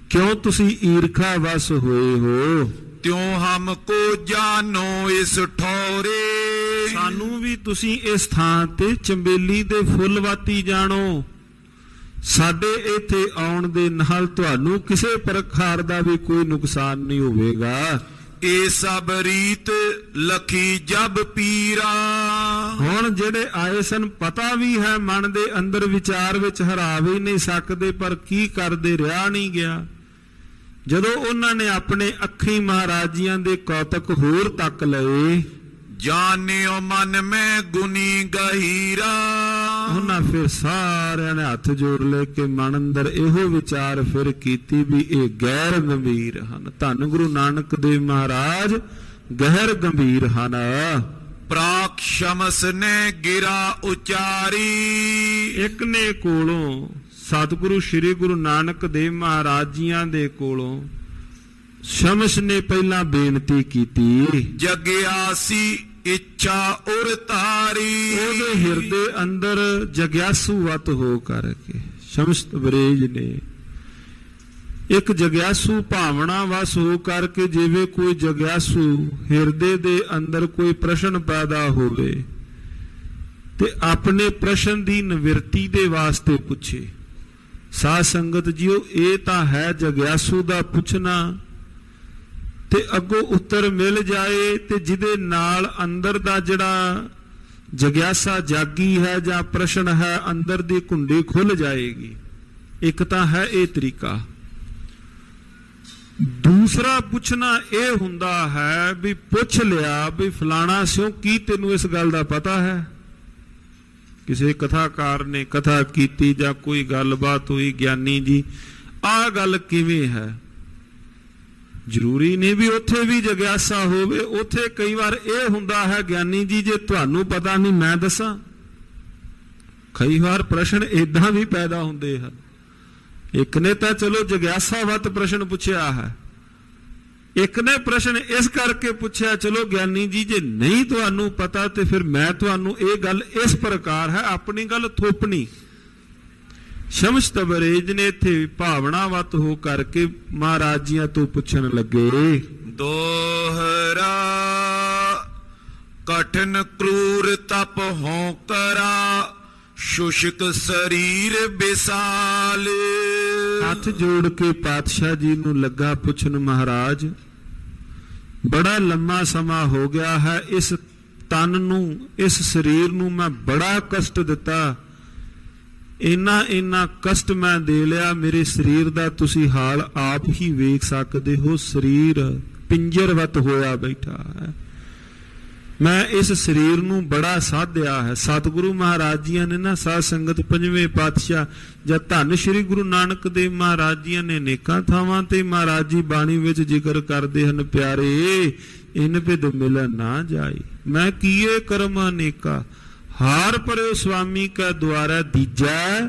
ਕਿਉਂ ਤੁਸੀਂ ਈਰਖਾ ਵਸ ਹੋਏ ਹੋ? त्यों हमको जानो इस ठौरे। ਸਾਨੂੰ ਵੀ ਤੁਸੀਂ ਇਸ ਥਾਂ ਤੇ ਚੰਬੇਲੀ ਦੇ ਫੁੱਲ ਵਾਤੀ ਜਾਣੋ। ਸਾਡੇ ਇੱਥੇ ਆਉਣ ਦੇ ਨਾਲ ਤੁਹਾਨੂੰ ਕਿਸੇ ਪ੍ਰਕਾਰ ਦਾ ਵੀ ਕੋਈ ਨੁਕਸਾਨ ਨਹੀਂ ਹੋਵੇਗਾ। ਇਹ ਸਭ ਰੀਤ ਲਖੀ ਜਬ ਪੀਰਾ। ਹੁਣ ਜਿਹੜੇ ਆਏ ਸਨ ਪਤਾ ਵੀ ਹੈ ਮਨ ਦੇ ਅੰਦਰ ਵਿਚਾਰ ਵਿੱਚ ਹਰਾ ਵੀ ਨਹੀਂ ਸਕਦੇ, ਪਰ ਕੀ ਕਰਦੇ ਰਿਹਾ ਨਹੀਂ ਗਿਆ। ਜਦੋਂ ਉਹਨਾਂ ਨੇ ਆਪਣੇ ਅੱਖੀਂ ਮਹਾਰਾਜੀਆਂ ਦੇ ਕੌਤਕ ਹੋਰ ਤੱਕ ਲਏ, ਜਾਣਿਓ ਮਨ ਮੈਂ ਗੁਨੀ ਗਹੀਰਾ। ਉਹਨਾਂ ਫਿਰ ਸਾਰਿਆਂ ਨੇ ਹੱਥ ਜੋੜ ਲੈ ਕੇ ਮਨ ਅੰਦਰ ਇਹੋ ਵਿਚਾਰ ਫਿਰ ਕੀਤੀ ਵੀ ਇਹ ਗੈਰ ਗੰਭੀਰ ਹਨ। ਧੰਨ ਗੁਰੂ ਨਾਨਕ ਦੇਵ ਮਹਾਰਾਜ ਗਹਿਰ ਗੰਭੀਰ ਹਨ। ਪ੍ਰਾਕ ਸ਼ਮਸ ਨੇ ਗਿਰਾ ਉਚਾਰੀ। ਇੱਕ ਨੇ ਕੋਲੋਂ ਸਤਿਗੁਰੂ ਸ੍ਰੀ ਗੁਰੂ ਨਾਨਕ ਦੇਵ ਮਹਾਰਾਜ ਜੀਆਂ ਦੇ ਕੋਲੋਂ ਸ਼ਮਸ ਨੇ ਪਹਿਲਾਂ ਬੇਨਤੀ ਕੀਤੀ। ਜਗਿਆਸੀ ਇੱਛਾ ਉਰ ਤਾਰੀ। ਉਹਦੇ ਹਿਰਦੇ ਅੰਦਰ ਜਗਿਆਸੂਵਤ ਹੋ ਕਰਕੇ ਸ਼ਮਸ ਤਬਰੇਜ਼ ਨੇ ਇੱਕ ਜਗਿਆਸੂ ਭਾਵਨਾ ਵਸ ਹੋ ਕਰਕੇ, ਜਿਵੇਂ ਕੋਈ ਜਗਿਆਸੂ ਹਿਰਦੇ ਦੇ ਅੰਦਰ ਕੋਈ ਪ੍ਰਸ਼ਨ ਪੈਦਾ ਹੋਵੇ ਤੇ ਆਪਣੇ ਪ੍ਰਸ਼ਨ ਦੀ ਨਿਵਰਤੀ ਦੇ ਵਾਸਤੇ ਪੁੱਛੇ। ਸਾਧ ਸੰਗਤ ਜੀਓ ਇਹ ਤਾਂ ਹੈ ਜਗਿਆਸੂ ਦਾ ਪੁੱਛਣਾ ਤੇ ਅੱਗੋਂ ਉੱਤਰ ਮਿਲ ਜਾਏ, ਤੇ ਜਿਹਦੇ ਨਾਲ ਅੰਦਰ ਦਾ ਜਿਹੜਾ ਜਗਿਆਸਾ ਜਾਗੀ ਹੈ ਜਾਂ ਪ੍ਰਸ਼ਨ ਹੈ ਅੰਦਰ ਦੀ ਕੁੰਡੀ ਖੁੱਲ ਜਾਏਗੀ। ਇੱਕ ਤਾਂ ਹੈ ਇਹ ਤਰੀਕਾ। ਦੂਸਰਾ ਪੁੱਛਣਾ ਇਹ ਹੁੰਦਾ ਹੈ ਵੀ ਪੁੱਛ ਲਿਆ ਵੀ ਫਲਾਣਾ ਸਿਓ ਕੀ ਤੈਨੂੰ ਇਸ ਗੱਲ ਦਾ ਪਤਾ ਹੈ? ਕਿਸੇ ਕਥਾਕਾਰ ਨੇ ਕਥਾ ਕੀਤੀ ਜਾਂ ਕੋਈ ਗੱਲਬਾਤ ਹੋਈ, ਗਿਆਨੀ ਜੀ ਆਹ ਗੱਲ ਕਿਵੇਂ ਹੈ? ਜ਼ਰੂਰੀ ਨਹੀਂ ਵੀ ਉੱਥੇ ਵੀ ਜਗਿਆਸਾ ਹੋਵੇ। ਉੱਥੇ ਕਈ ਵਾਰ ਇਹ ਹੁੰਦਾ ਹੈ ਗਿਆਨੀ ਜੀ ਜੇ ਤੁਹਾਨੂੰ ਪਤਾ ਨਹੀਂ ਮੈਂ ਦੱਸਾਂ। ਕਈ ਵਾਰ ਪ੍ਰਸ਼ਨ ਏਦਾਂ ਵੀ ਪੈਦਾ ਹੁੰਦੇ ਹਨ। ਇੱਕ ਨੇ ਤਾਂ ਚਲੋ ਜਗਿਆਸਾਵਤ ਪ੍ਰਸ਼ਨ ਪੁੱਛਿਆ ਹੈ, ਇੱਕ ਨੇ ਪ੍ਰਸ਼ਨ ਇਸ ਕਰਕੇ ਪੁੱਛਿਆ ਚਲੋ ਗਿਆਨੀ ਜੀ ਜੇ ਨਹੀਂ ਤੁਹਾਨੂੰ ਪਤਾ ਤੇ ਫਿਰ ਮੈਂ ਤੁਹਾਨੂੰ ਇਹ ਗੱਲ ਇਸ ਪ੍ਰਕਾਰ ਹੈ, ਆਪਣੀ ਗੱਲ ਥੋਪਣੀ। ਸ਼ਮਸ ਤਬਰੇਜ਼ ਨੇ ਇੱਥੇ ਭਾਵਨਾਵਤ ਹੋ ਕਰਕੇ ਮਹਾਰਾਜ ਜੀਆਂ ਤੋਂ ਪੁੱਛਣ ਲੱਗੇ। ਦੋਹਰਾ ਕਠਨ ਕਰੂਰ ਤਪ ਹੋ ਕਰਾ ਸ਼ੁਸ਼ਕ ਸਰੀਰ ਬਿਸਾਲ। ਹੱਥ ਜੋੜ ਕੇ ਪਾਤਸ਼ਾਹ ਜੀ ਨੂੰ ਲੱਗਾ ਪੁੱਛਣ, ਮਹਾਰਾਜ ਬੜਾ ਲੰਮਾ ਸਮਾਂ ਹੋ ਗਿਆ ਹੈ, ਇਸ ਤਨ ਨੂੰ ਇਸ ਸਰੀਰ ਨੂੰ ਮੈਂ ਬੜਾ ਕਸ਼ਟ ਦਿੱਤਾ, ਇੰਨਾ ਕਸ਼ਟ ਮੈਂ ਦੇ ਲਿਆ। ਮੇਰੇ ਸਰੀਰ ਦਾ ਤੁਸੀਂ ਹਾਲ ਆਪ ਹੀ ਵੇਖ ਸਕਦੇ ਹੋ। ਸਰੀਰ ਪਿੰਜਰਵਤ ਹੋਇਆ ਬੈਠਾ ਹੈ। ਮੈਂ ਇਸ ਸਰੀਰ ਨੂੰ ਬੜਾ ਸਾਧਿਆ ਹੈ। ਸਤਿਗੁਰੂ ਮਹਾਰਾਜ ਜੀਆਂ ਨੇ ਨਾ ਸਾਧ ਸੰਗਤ ਪੰਜਵੇਂ ਪਾਤਸ਼ਾਹ ਜਾਂ ਧੰਨ ਸ਼੍ਰੀ ਗੁਰੂ ਨਾਨਕ ਦੇਵ ਮਹਾਰਾਜ ਜੀਆਂ ਨੇ ਅਨੇਕਾਂ ਥਾਵਾਂ ਤੇ ਮਹਾਰਾਜ ਜੀ ਬਾਣੀ ਵਿੱਚ ਜ਼ਿਕਰ ਕਰਦੇ ਹਨ, ਪਿਆਰੇ ਇਨ ਬਿਦ ਮਿਲਨ ਨਾ ਜਾਈ ਮੈਂ ਕੀਏ ਕਰਮ ਅਨੇਕਾ, ਹਾਰ ਪਰਿਓ ਸੁਆਮੀ ਕਾ ਦੁਆਰਾ ਦੀਜੈ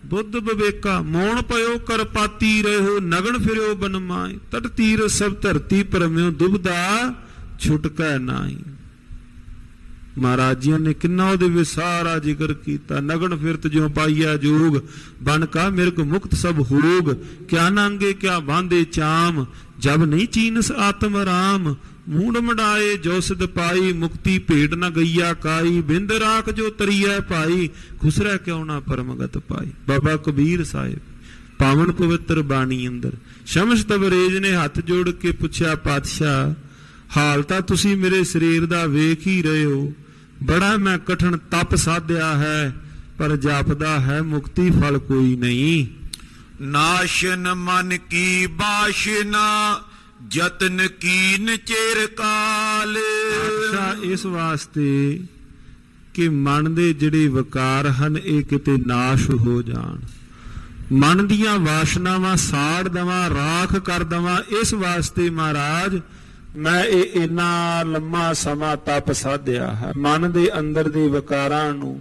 ਬੁੱਧ ਵਿਵੇਕਾ। ਮੌਣ ਪਇਓ ਕਰਪਾਤੀ ਰਹਿਓ ਨਗਨ ਫਿਰਿਓ ਬਨਮਾਏ, ਤਟ ਤੀਰ ਸਭ ਧਰਤੀ ਪਰਮਿਓ ਦੁਬਦਾ ਛੁਟਕੈ ਨਾਹੀ। ਮਹਾਰਾਜ ਜੀ ਨੇ ਕਿੰਨਾ ਉਹਦੇ ਵਿੱਚ ਸਾਰਾ ਜ਼ਿਕਰ ਕੀਤਾ। ਨਗਨ ਫਿਰਤ ਜਿਉ ਪਾਈਆ ਜੋਗ, ਬਨ ਕਾ ਮਿਰਗ ਮੁਕਤ ਸਭ ਹੋਗ, ਕਿਆ ਨਾਂਗੇ ਕਿਆ ਬਾਂਦੇ ਚਾਮ, ਜਬ ਨਹੀਂ ਚੀਨਸ ਆਤਮ ਰਾਮ, ਮੂੰਡ ਮਡਾਏ ਜੋ ਸਿਧ ਪਾਈ, ਮੁਕਤੀ ਭੇਟ ਨਾ ਗਈਆ ਕਾਈ, ਬਿੰਦ ਰਾਖ ਜੋ ਤਰੀਐ ਭਾਈ, ਖੁਸਰੈ ਕਿਉ ਨਾ ਪਰਮਗਤ ਪਾਈ। ਬਾਬਾ ਕਬੀਰ ਸਾਹਿਬ ਪਾਵਨ ਪਵਿੱਤਰ ਬਾਣੀ ਅੰਦਰ ਸ਼ਮਸ ਤਬਰੇਜ਼ ਨੇ ਹੱਥ ਜੋੜ ਕੇ ਪੁੱਛਿਆ, ਪਾਤਸ਼ਾਹ ਹਾਲ ਤਾਂ ਤੁਸੀਂ ਮੇਰੇ ਸਰੀਰ ਦਾ ਵੇਖ ਹੀ ਰਹੇ ਹੋ, ਬੜਾ ਮੈਂ ਕਠਨ ਤਪ ਸਾਧਿਆ ਹੈ, ਪਰ ਜਾਪਦਾ ਹੈ ਮੁਕਤੀ ਫਲ ਕੋਈ ਨਹੀਂ। ਨਾਸ਼ਨ ਮਨ ਕੀ ਬਾਸ਼ਨਾ ਜਤਨ ਕੀਨ ਚਿਰ ਕਾਲ। ਅੱਛਾ, ਇਸ ਵਾਸਤੇ ਕਿ ਮਨ ਦੇ ਜਿਹੜੇ ਵਿਕਾਰ ਹਨ ਇਹ ਕਿਤੇ ਨਾਸ਼ ਹੋ ਜਾਣ, ਮਨ ਦੀਆਂ ਵਾਸ਼ਨਾਵਾਂ ਸਾੜ ਦੇਵਾਂ, ਰਾਖ ਕਰ ਦੇਵਾਂ। ਇਸ ਵਾਸਤੇ ਮਹਾਰਾਜ ਮੈਂ ਇਹ ਇੰਨਾ ਲੰਮਾ ਸਮਾਂ ਤਪ ਸਾਧਿਆ ਹੈ। ਮਨ ਦੇ ਅੰਦਰ ਦੇ ਵਿਕਾਰਾਂ ਨੂੰ,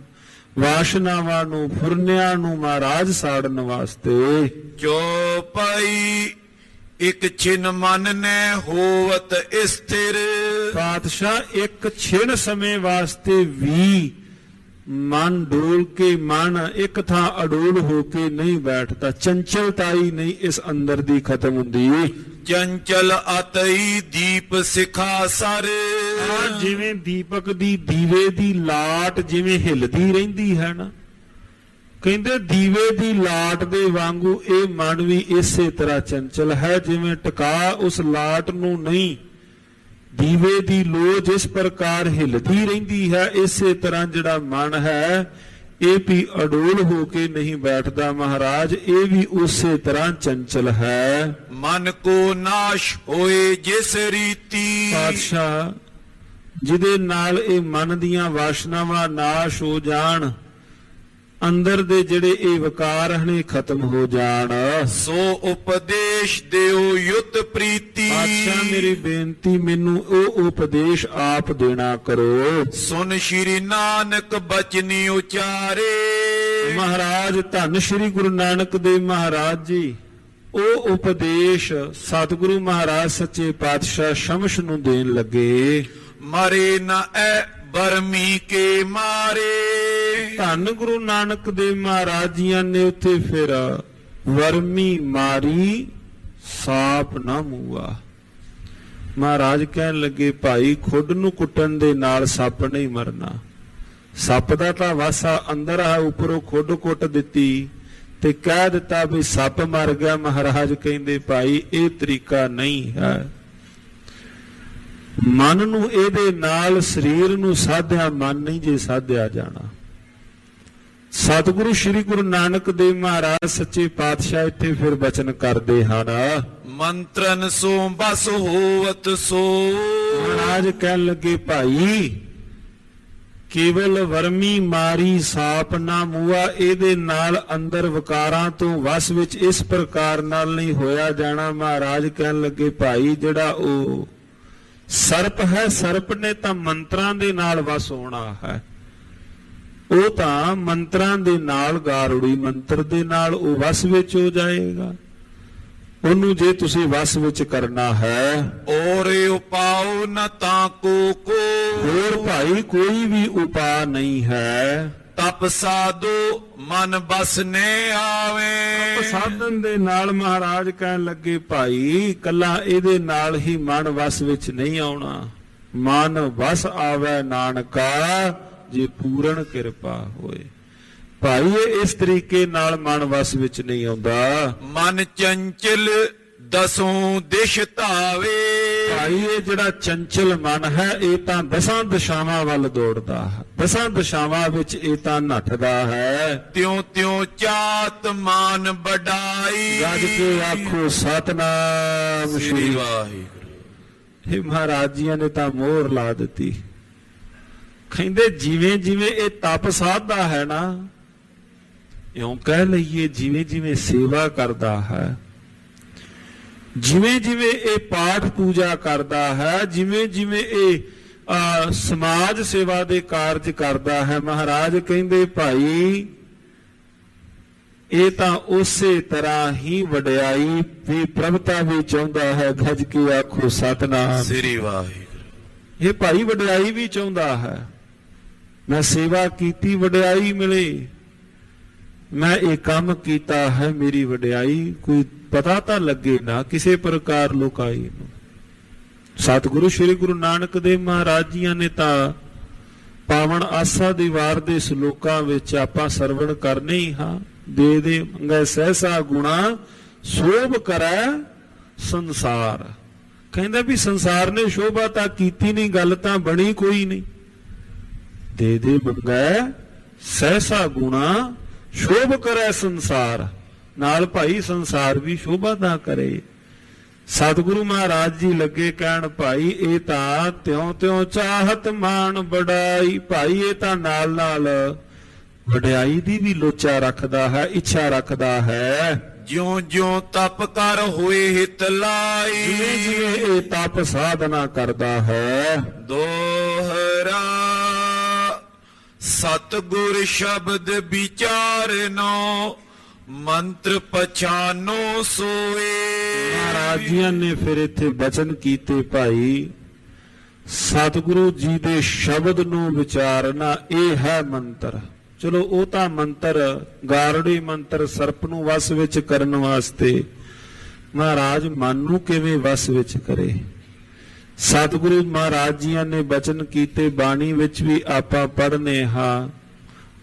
ਵਾਸ਼ਨਾਵਾਂ ਨੂੰ, ਫੁਰਨਿਆਂ ਨੂੰ ਮਹਾਰਾਜ ਸਾੜਨ ਵਾਸਤੇ। ਚੌਪਾਈ ਇਕ ਛਿਨ ਮਨ ਨੇ ਹੋਵਤ ਸਥਿਰ। ਪਾਤਸ਼ਾਹ ਇੱਕ ਛਿਣ ਸਮੇਂ ਵਾਸਤੇ ਵੀ ਮਨ ਡੋਲ ਕੇ, ਮਨ ਇੱਕ ਥਾਂ ਅਡੋਲ ਹੋ ਕੇ ਨਹੀਂ ਬੈਠਦਾ, ਚੰਚਲਤਾਈ ਨਹੀਂ ਇਸ ਅੰਦਰ ਦੀ ਖਤਮ ਹੁੰਦੀ। ਚੰਚਲ ਅਤਈ ਦੀਪ ਸਿਖਾ ਸਰ। ਜਿਵੇਂ ਦੀਪਕ ਦੀ, ਦੀਵੇ ਦੀ ਲਾਟ ਜਿਵੇਂ ਹਿੱਲਦੀ ਰਹਿੰਦੀ ਹੈ ਨਾ, ਕਹਿੰਦੇ ਦੀਵੇ ਦੀ ਲਾਟ ਦੇ ਵਾਂਗੂ ਇਹ ਮਨ ਵੀ ਇਸੇ ਤਰ੍ਹਾਂ ਚੰਚਲ ਹੈ। ਜਿਵੇਂ ਟਿਕਾ ਉਸ ਲਾਟ ਨੂੰ ਨਹੀਂ, ਦੀਵੇ ਦੀ ਲੋ ਜਿਸ ਪ੍ਰਕਾਰ ਹਿੱਲਦੀ ਰਹਿੰਦੀ ਹੈ, ਇਸੇ ਤਰ੍ਹਾਂ ਜਿਹੜਾ ਮਨ ਹੈ ਇਹ ਵੀ ਅਡੋਲ ਹੋ ਕੇ ਨਹੀਂ ਬੈਠਦਾ ਮਹਾਰਾਜ, ਇਹ ਵੀ ਉਸੇ ਤਰ੍ਹਾਂ ਚੰਚਲ ਹੈ। ਮਨ ਕੋ ਨਾਸ਼ ਹੋਏ ਜਿਸ ਰੀਤੀ। ਪਾਤਸ਼ਾਹ, ਜਿਹਦੇ ਨਾਲ ਇਹ ਮਨ ਦੀਆਂ ਵਾਸ਼ਨਾਵਾਂ ਨਾਸ਼ ਹੋ ਜਾਣ, ਅੰਦਰ ਦੇ ਜਿਹੜੇ ਇਹ ਵਿਕਾਰ ਹਨ ਖਤਮ ਹੋ ਜਾਣ, ਸੋ ਉਪਦੇਸ਼ ਦਿਓ ਯੁਤ ਪ੍ਰੀਤੀ। ਪਾਤਸ਼ਾਹ ਮੇਰੀ ਬੇਨਤੀ, ਮੈਨੂੰ ਉਹ ਉਪਦੇਸ਼ ਆਪ ਦੇਣਾ ਕਰੋ। ਸੁਨ ਸ਼੍ਰੀ ਨਾਨਕ ਬਚਨੀ ਉਚਾਰੇ। ਮਹਾਰਾਜ ਧੰਨ ਸ਼੍ਰੀ ਗੁਰੂ ਨਾਨਕ ਦੇਵ ਮਹਾਰਾਜ ਜੀ ਉਹ ਉਪਦੇਸ਼ ਸਤਿਗੁਰੂ ਮਹਾਰਾਜ ਸੱਚੇ ਪਾਤਸ਼ਾਹ ਸ਼ਮਸ਼ ਨੂੰ ਦੇਣ ਲੱਗੇ। ਮਰੇ ਨਾ ਐ ਬਰਮੀ ਕੇ ਮਾਰੇ। ਧੰਨ ਗੁਰੂ ਨਾਨਕ ਦੇਵ ਮਹਾਰਾਜ ਜੀਆਂ ਨੇ ਉੱਥੇ ਫਿਰ ਵਰਮੀ ਮਾਰੀ, ਸਾਪ ਨਾ ਮੂਆ। ਮਹਾਰਾਜ ਕਹਿਣ ਲੱਗੇ, ਭਾਈ ਖੁੱਡ ਨੂੰ ਕੁੱਟਣ ਦੇ ਨਾਲ ਸੱਪ ਨਹੀਂ ਮਰਨਾ। ਸੱਪ ਦਾ ਤਾਂ ਵਾਸਾ ਅੰਦਰ ਆ, ਉੱਪਰੋਂ ਖੁੱਡ ਕੁੱਟ ਦਿੱਤੀ ਤੇ ਕਹਿ ਦਿੱਤਾ ਵੀ ਸੱਪ ਮਰ ਗਿਆ। ਮਹਾਰਾਜ ਕਹਿੰਦੇ ਭਾਈ ਇਹ ਤਰੀਕਾ ਨਹੀਂ ਹੈ। ਮਨ ਨੂੰ ਇਹਦੇ ਨਾਲ, ਸਰੀਰ ਨੂੰ ਸਾਧਿਆ ਮਨ ਨਹੀਂ ਜੇ ਸਾਧਿਆ ਜਾਣਾ। ਸਤਿਗੁਰੂ ਸ੍ਰੀ ਗੁਰੂ ਨਾਨਕ ਦੇਵ ਮਹਾਰਾਜ ਸੱਚੇ ਪਾਤਸ਼ਾਹ ਇੱਥੇ ਫਿਰ ਬਚਨ ਕਰਦੇ ਹਨ। ਮੰਤਰਨ ਸੋ ਬਸ ਹੋਵਤ ਸੋ। ਮਹਾਰਾਜ ਕਹਿਣ ਲੱਗੇ, ਭਾਈ ਕੇਵਲ ਵਰਮੀ ਮਾਰੀ ਸਾਪ ਨਾ ਮੂਆ, ਇਹਦੇ ਨਾਲ ਅੰਦਰ ਵਿਕਾਰਾਂ ਤੋਂ ਵਸ ਵਿੱਚ ਇਸ ਪ੍ਰਕਾਰ ਨਾਲ ਨਹੀਂ ਹੋਇਆ ਜਾਣਾ। ਮਹਾਰਾਜ ਕਹਿਣ ਲੱਗੇ, ਭਾਈ ਜਿਹੜਾ ਉਹ ਸਰਪ ਹੈ, ਸਰਪ ਨੇ ਤਾਂ ਮੰਤਰਾਂ ਦੇ ਨਾਲ ਵਸ ਹੋਣਾ ਹੈ। ਉਹ ਤਾਂ ਮੰਤਰਾਂ ਦੇ ਨਾਲ, ਗਾਰੁੜੀ ਮੰਤਰ ਦੇ ਨਾਲ ਉਹ ਵਸ ਵਿੱਚ ਹੋ ਜਾਏਗਾ। ਉਹਨੂੰ ਜੇ ਤੁਸੀਂ ਵਸ ਵਿੱਚ ਕਰਨਾ ਹੈ, ਔਰ ਉਪਾਉ ਨ ਤਾਂ ਕੋ ਹੋਰ ਭਾਈ ਕੋਈ ਵੀ ਉਪਾਅ ਨਹੀਂ ਹੈ। ਤਪ ਸਾਧੋ ਮਨ ਬਸ ਨੇ ਆਵੇ। ਸਾਧਨ ਦੇ ਨਾਲ ਮਹਾਰਾਜ ਕਹਿਣ ਲੱਗੇ, ਭਾਈ ਕੱਲਾ ਇਹਦੇ ਨਾਲ ਹੀ ਮਨ ਵਸ ਵਿੱਚ ਨਹੀਂ ਆਉਣਾ। ਮਨ ਵਸ ਆਵੇ ਨਾਨਕਾ ਜੇ ਪੂਰਨ ਕਿਰਪਾ ਹੋਏ। ਭਾਈ ਇਹ ਇਸ ਤਰੀਕੇ ਨਾਲ ਮਨ ਵਸ ਵਿੱਚ ਨਹੀਂ ਆਉਂਦਾ। ਮਨ ਚੰਚਲ ਦਸੋਂ ਦਿਸ਼ ਧਾਵੇ। ਭਾਈ ਇਹ ਜਿਹੜਾ ਚੰਚਲ ਮਨ ਹੈ ਇਹ ਤਾਂ ਦਸਾਂ ਦਿਸ਼ਾਵਾਂ ਵੱਲ ਦੌੜਦਾ ਹੈ, ਦਸਾਂ ਦਿਸ਼ਾਵਾਂ ਵਿੱਚ ਇਹ ਤਾਂ ਨੱਠਦਾ ਹੈ। ਤਿਉ ਤਿਉ ਚਾਤ ਮਾਨ ਵਡਾਈ। ਗੱਜ ਕੇ ਆਖੋ ਸਤਨਾਮ ਸ੍ਰੀ ਵਾਹਿਗੁਰੂ। ਇਹ ਮਹਾਰਾਜ ਜੀਆਂ ਨੇ ਤਾਂ ਮੋਹਰ ਲਾ ਦਿੱਤੀ। ਕਹਿੰਦੇ ਜਿਵੇਂ ਜਿਵੇਂ ਇਹ ਤਪ ਸਾਧਦਾ ਹੈ ਨਾ, ਇਉਂ ਕਹਿ ਲਈਏ ਜਿਵੇਂ ਜਿਵੇਂ ਸੇਵਾ ਕਰਦਾ ਹੈ, ਜਿਵੇਂ ਜਿਵੇਂ ਇਹ ਪਾਠ ਪੂਜਾ ਕਰਦਾ ਹੈ, ਜਿਵੇਂ ਜਿਵੇਂ ਇਹ ਸਮਾਜ ਸੇਵਾ ਦੇ ਕਾਰਜ ਕਰਦਾ ਹੈ, ਮਹਾਰਾਜ ਕਹਿੰਦੇ ਭਾਈ ਇਹ ਤਾਂ ਉਸੇ ਤਰ੍ਹਾਂ ਹੀ ਵਡਿਆਈ ਵੀ ਪ੍ਰਭਤਾ ਵੀ ਚਾਹੁੰਦਾ ਹੈ। ਗੱਜ ਕੇ ਆਖੋ ਸਤਨਾਮ ਸ੍ਰੀ ਵਾਹਿਗੁਰੂ। ਇਹ ਭਾਈ ਵਡਿਆਈ ਵੀ ਚਾਹੁੰਦਾ ਹੈ। ਮੈਂ ਸੇਵਾ ਕੀਤੀ, ਵਡਿਆਈ ਮਿਲੇ। ਮੈਂ ਇਹ ਕੰਮ ਕੀਤਾ ਹੈ, ਮੇਰੀ ਵਡਿਆਈ ਕੋਈ ਪਤਾ ਤਾਂ ਲੱਗੇ ਨਾ ਕਿਸੇ ਪ੍ਰਕਾਰ ਲੋਕਾਈ ਨੂੰ। ਸਤਿਗੁਰੂ ਸ੍ਰੀ ਗੁਰੂ ਨਾਨਕ ਦੇਵ ਮਹਾਰਾਜ ਜੀਆਂ ਨੇ ਤਾਂ ਪਾਵਨ ਆਸਾ ਦੀ ਵਾਰ ਦੇ ਸ਼ਲੋਕਾਂ ਵਿੱਚ ਆਪਾਂ ਸਰਵਣ ਕਰਨੇ ਹੀ ਹਾਂ। ਦੇ ਦੇ ਮੰਗੈ ਸਹਿਸਾ ਗੁਣਾ ਸੋਭ ਕਰੈ ਸੰਸਾਰ। ਕਹਿੰਦਾ ਵੀ ਸੰਸਾਰ ਨੇ ਸ਼ੋਭਾ ਤਾਂ ਕੀਤੀ ਨਹੀਂ, ਗੱਲ ਤਾਂ ਬਣੀ ਕੋਈ ਨਹੀਂ। ਦੇ ਦੇ ਮੰਗੈ ਸਹਿਸਾ ਗੁਣਾ ਸ਼ੋਭ ਕਰੈ ਸੰਸਾਰ। ਨਾਲ ਭਾਈ ਸੰਸਾਰ ਵੀ ਸ਼ੋਭਾ ਨਾ ਕਰੇ। ਸਤਿਗੁਰੂ ਮਹਾਰਾਜ ਜੀ ਲੱਗੇ ਕਹਿਣ ਭਾਈ ਇਹ ਤਾਂ ਤਿਉਂ ਤਿਉਂ ਚਾਹਤ ਮਾਨ ਬੜਾਈ। ਭਾਈ ਇਹ ਤਾਂ ਨਾਲ ਨਾਲ ਵਡਿਆਈ ਦੀ ਵੀ ਲੋਚਾ ਰੱਖਦਾ ਹੈ, ਇੱਛਾ ਰੱਖਦਾ ਹੈ। ਜਿਉਂ ਜਿਉਂ ਤਪ ਕਰ ਹੋਏ ਹਿਤ ਲਾਈ। ਜਿਵੇਂ ਜਿਵੇਂ ਇਹ ਤਪ ਸਾਧਨਾ ਕਰਦਾ ਹੈ। ਦੋਹਰਾ ਸਤਿਗੁਰ ਸ਼ਬਦ ਵਿਚਾਰਨੋ ਮੰਤਰ ਪਛਾਨੋ ਸੋਏ। ਮਹਾਰਾਜ ਜੀ ਨੇ ਫਿਰ ਇੱਥੇ ਬਚਨ ਕੀਤੇ ਭਾਈ ਸਤਿਗੁਰੂ ਜੀ ਦੇ ਸ਼ਬਦ ਨੂੰ ਵਿਚਾਰਨਾ ਇਹ ਹੈ ਮੰਤਰ। ਚਲੋ ਉਹ ਤਾਂ ਮੰਤਰ ਗਾਰੜੀ ਮੰਤਰ ਸਰਪ ਨੂੰ ਵਸ ਵਿੱਚ ਕਰਨ ਵਾਸਤੇ, ਮਹਾਰਾਜ ਮਨ ਨੂੰ ਕਿਵੇਂ ਵਸ ਵਿੱਚ ਕਰੇ। ਸਤਿਗੁਰੂ ਮਹਾਰਾਜ ਜੀ ਨੇ ਬਚਨ ਕੀਤੇ ਬਾਣੀ ਵਿੱਚ ਵੀ ਆਪਾਂ ਪੜ੍ਹਨੇ ਹਾਂ।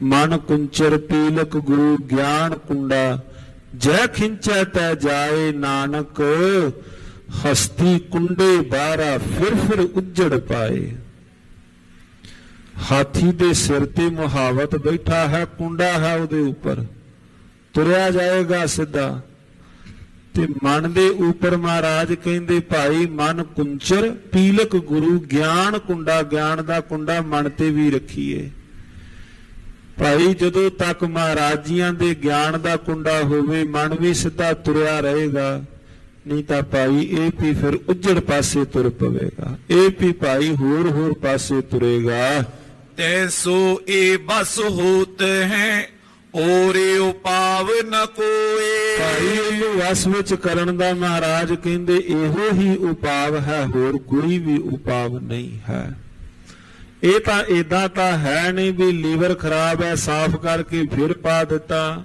ਮਨ ਕੁੰਚਰ ਪੀਲਕ ਗੁਰੂ ਗਿਆਨ ਕੁੰਡਾ ਜੈ ਖਿੰਚੈ ਤੈ ਜਾਏ ਨਾਨਕ ਹਸਤੀ ਕੁੰਡੇ ਬਾਰਾ ਫਿਰ ਉੱਜੜ ਪਾਏ। ਹਾਥੀ ਦੇ ਸਿਰ ਤੇ ਮੁਹਾਵਤ ਬੈਠਾ ਹੈ, ਕੁੰਡਾ ਹੈ ਉਹਦੇ ਉੱਪਰ, ਤੁਰਿਆ ਜਾਏਗਾ ਸਿੱਧਾ। ਤੇ ਮਨ ਦੇ ਉੱਪਰ ਮਹਾਰਾਜ ਕਹਿੰਦੇ ਭਾਈ ਮਨ ਕੁੰਚਰ ਪੀਲਕ ਗੁਰੂ ਗਿਆਨ ਕੁੰਡਾ, ਗਿਆਨ ਦਾ ਕੁੰਡਾ ਮਨ ਤੇ ਵੀ ਰੱਖੀਏ। ਭਾਈ ਜਦੋਂ ਤੱਕ ਮਹਾਰਾਜ ਜੀਆਂ ਦੇ ਗਿਆਨ ਦਾ ਕੁੰਡਾ ਹੋਵੇ ਮਨ ਵੀ ਸਿੱਧਾ ਤੁਰਿਆ ਰਹੇਗਾ, ਨਹੀਂ ਤਾਂ ਭਾਈ ਇਹ ਵੀ ਫਿਰ ਉੱਜੜ ਪਾਸੇ ਤੁਰ ਪਵੇਗਾ, ਇਹ ਵੀ ਭਾਈ ਹੋਰ ਪਾਸੇ ਤੁਰੇਗਾ। ਤੈਸੋ ਇਹ ਬਸ ਹੋਤ ਹੈ ਔਰੇ ਉਪਾਵ ਨ ਕੋਏ। ਭਾਈ ਇਹਨੂੰ ਵਸ ਵਿੱਚ ਕਰਨ ਦਾ ਮਹਾਰਾਜ ਕਹਿੰਦੇ ਇਹੋ ਹੀ ਉਪਾਵ ਹੈ, ਹੋਰ ਕੋਈ ਵੀ ਉਪਾਵ ਨਹੀਂ ਹੈ। ਇਹ ਤਾਂ ਏਦਾਂ ਤਾਂ ਹੈ ਨਹੀਂ ਵੀ ਲੀਵਰ ਖਰਾਬ ਹੈ ਸਾਫ਼ ਕਰਕੇ ਫਿਰ ਪਾ ਦਿੱਤਾ,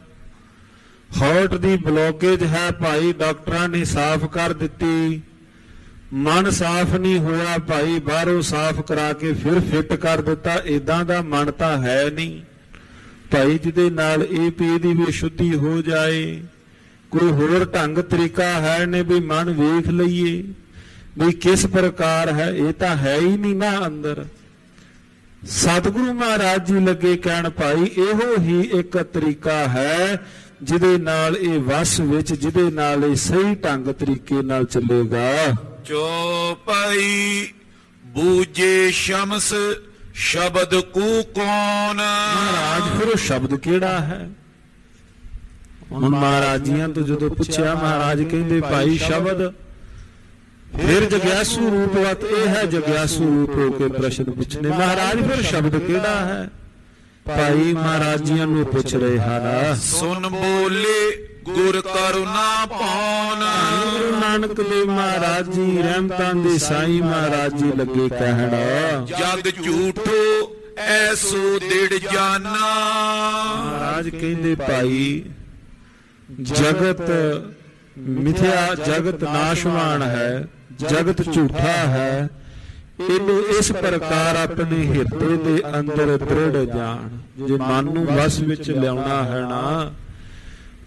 ਹਾਰਟ ਦੀ ਬਲੋਕੇਜ ਹੈ ਭਾਈ ਡਾਕਟਰਾਂ ਨੇ ਸਾਫ਼ ਕਰ ਦਿੱਤੀ, ਮਨ ਸਾਫ਼ ਨਹੀਂ ਹੋਇਆ ਭਾਈ ਬਾਹਰੋਂ ਸਾਫ਼ ਕਰਾ ਕੇ ਫਿਰ ਫਿੱਟ ਕਰ ਦਿੱਤਾ। ਏਦਾਂ ਦਾ ਮਨ ਤਾਂ ਹੈ ਨਹੀਂ ਭਾਈ ਜਿਹਦੇ ਨਾਲ ਇਹ ਪੀ ਦੀ ਵੀ ਸ਼ੁੱਧੀ ਹੋ ਜਾਏ। ਕੋਈ ਹੋਰ ਢੰਗ ਤਰੀਕਾ ਹੈ ਨੇ ਵੀ ਮਨ ਵੇਖ ਲਈਏ ਵੀ ਕਿਸ ਪ੍ਰਕਾਰ ਹੈ, ਇਹ ਤਾਂ ਹੈ ਹੀ ਨਹੀਂ ਨਾ ਅੰਦਰ। ਸਤਿਗੁਰੂ ਮਹਾਰਾਜ ਜੀ ਲੱਗੇ ਕਹਿਣ ਭਾਈ ਇਹੋ ਹੀ ਇੱਕ ਤਰੀਕਾ ਹੈ ਜਿਹਦੇ ਨਾਲ ਇਹ ਵਸ ਵਿੱਚ, ਜਿਹਦੇ ਨਾਲ ਇਹ ਸਹੀ ਢੰਗ ਤਰੀਕੇ ਨਾਲ ਚੱਲੇਗਾ। ਚੌਪਈ ਬੂਝੇ ਸ਼ਮਸ ਸ਼ਬਦ ਕੂ ਕੌਣ। ਮਹਾਰਾਜ ਫਿਰ ਉਹ ਸ਼ਬਦ ਕਿਹੜਾ ਹੈ? ਹੁਣ ਮਹਾਰਾਜ ਜੀਆਂ ਤੋਂ ਜਦੋਂ ਪੁੱਛਿਆ ਮਹਾਰਾਜ ਕਹਿੰਦੇ ਭਾਈ ਸ਼ਬਦ। ਫਿਰ ਜਗਿਆਸੂ ਰੂਪਵਤ ਇਹ ਹੈ, ਜਗਿਆਸੂ ਰੂਪ ਹੋ ਕੇ ਪ੍ਰਸ਼ਨ ਪੁੱਛਨੇ ਮਹਾਰਾਜ ਫਿਰ ਸ਼ਬਦ ਕਿਹੜਾ ਹੈ? ਭਾਈ ਮਹਾਰਾਜ ਜੀਆਂ ਨੂੰ ਪੁੱਛ ਰਹੇ ਹਨ। ਸੁਨ ਬੋਲੇ ਗੁਰ ਕਰੁਣਾ ਪਾਉਨ। ਗੁਰੂ ਨਾਨਕ ਦੇਵ ਮਹਾਰਾਜ ਜੀ ਰਹਿਮਤਾਂ ਦੇ ਸਾਈਂ ਮਹਾਰਾਜ ਜੀ ਲੱਗੇ ਕਹਿਣ ਜਗ ਝੂਠੋ ਐਸੋ ਦਿੜ ਜਾਨਾ। ਮਹਾਰਾਜ ਕਹਿੰਦੇ ਭਾਈ ਜਗਤ ਮਿਥਿਆ, ਜਗਤ ਨਾਸ਼ਵਾਨ ਹੈ, ਜਗਤ ਝੂਠਾ ਹੈ। ਇਹਨੂੰ ਇਸ ਪ੍ਰਕਾਰ ਆਪਣੇ ਹਿਰਦੇ ਦੇ ਅੰਦਰ ਦ੍ਰਿੜ ਜਾਣ। ਜੇ ਮਨ ਨੂੰ ਵਸ ਵਿੱਚ ਲਿਆਉਣਾ ਹੈ ਨਾ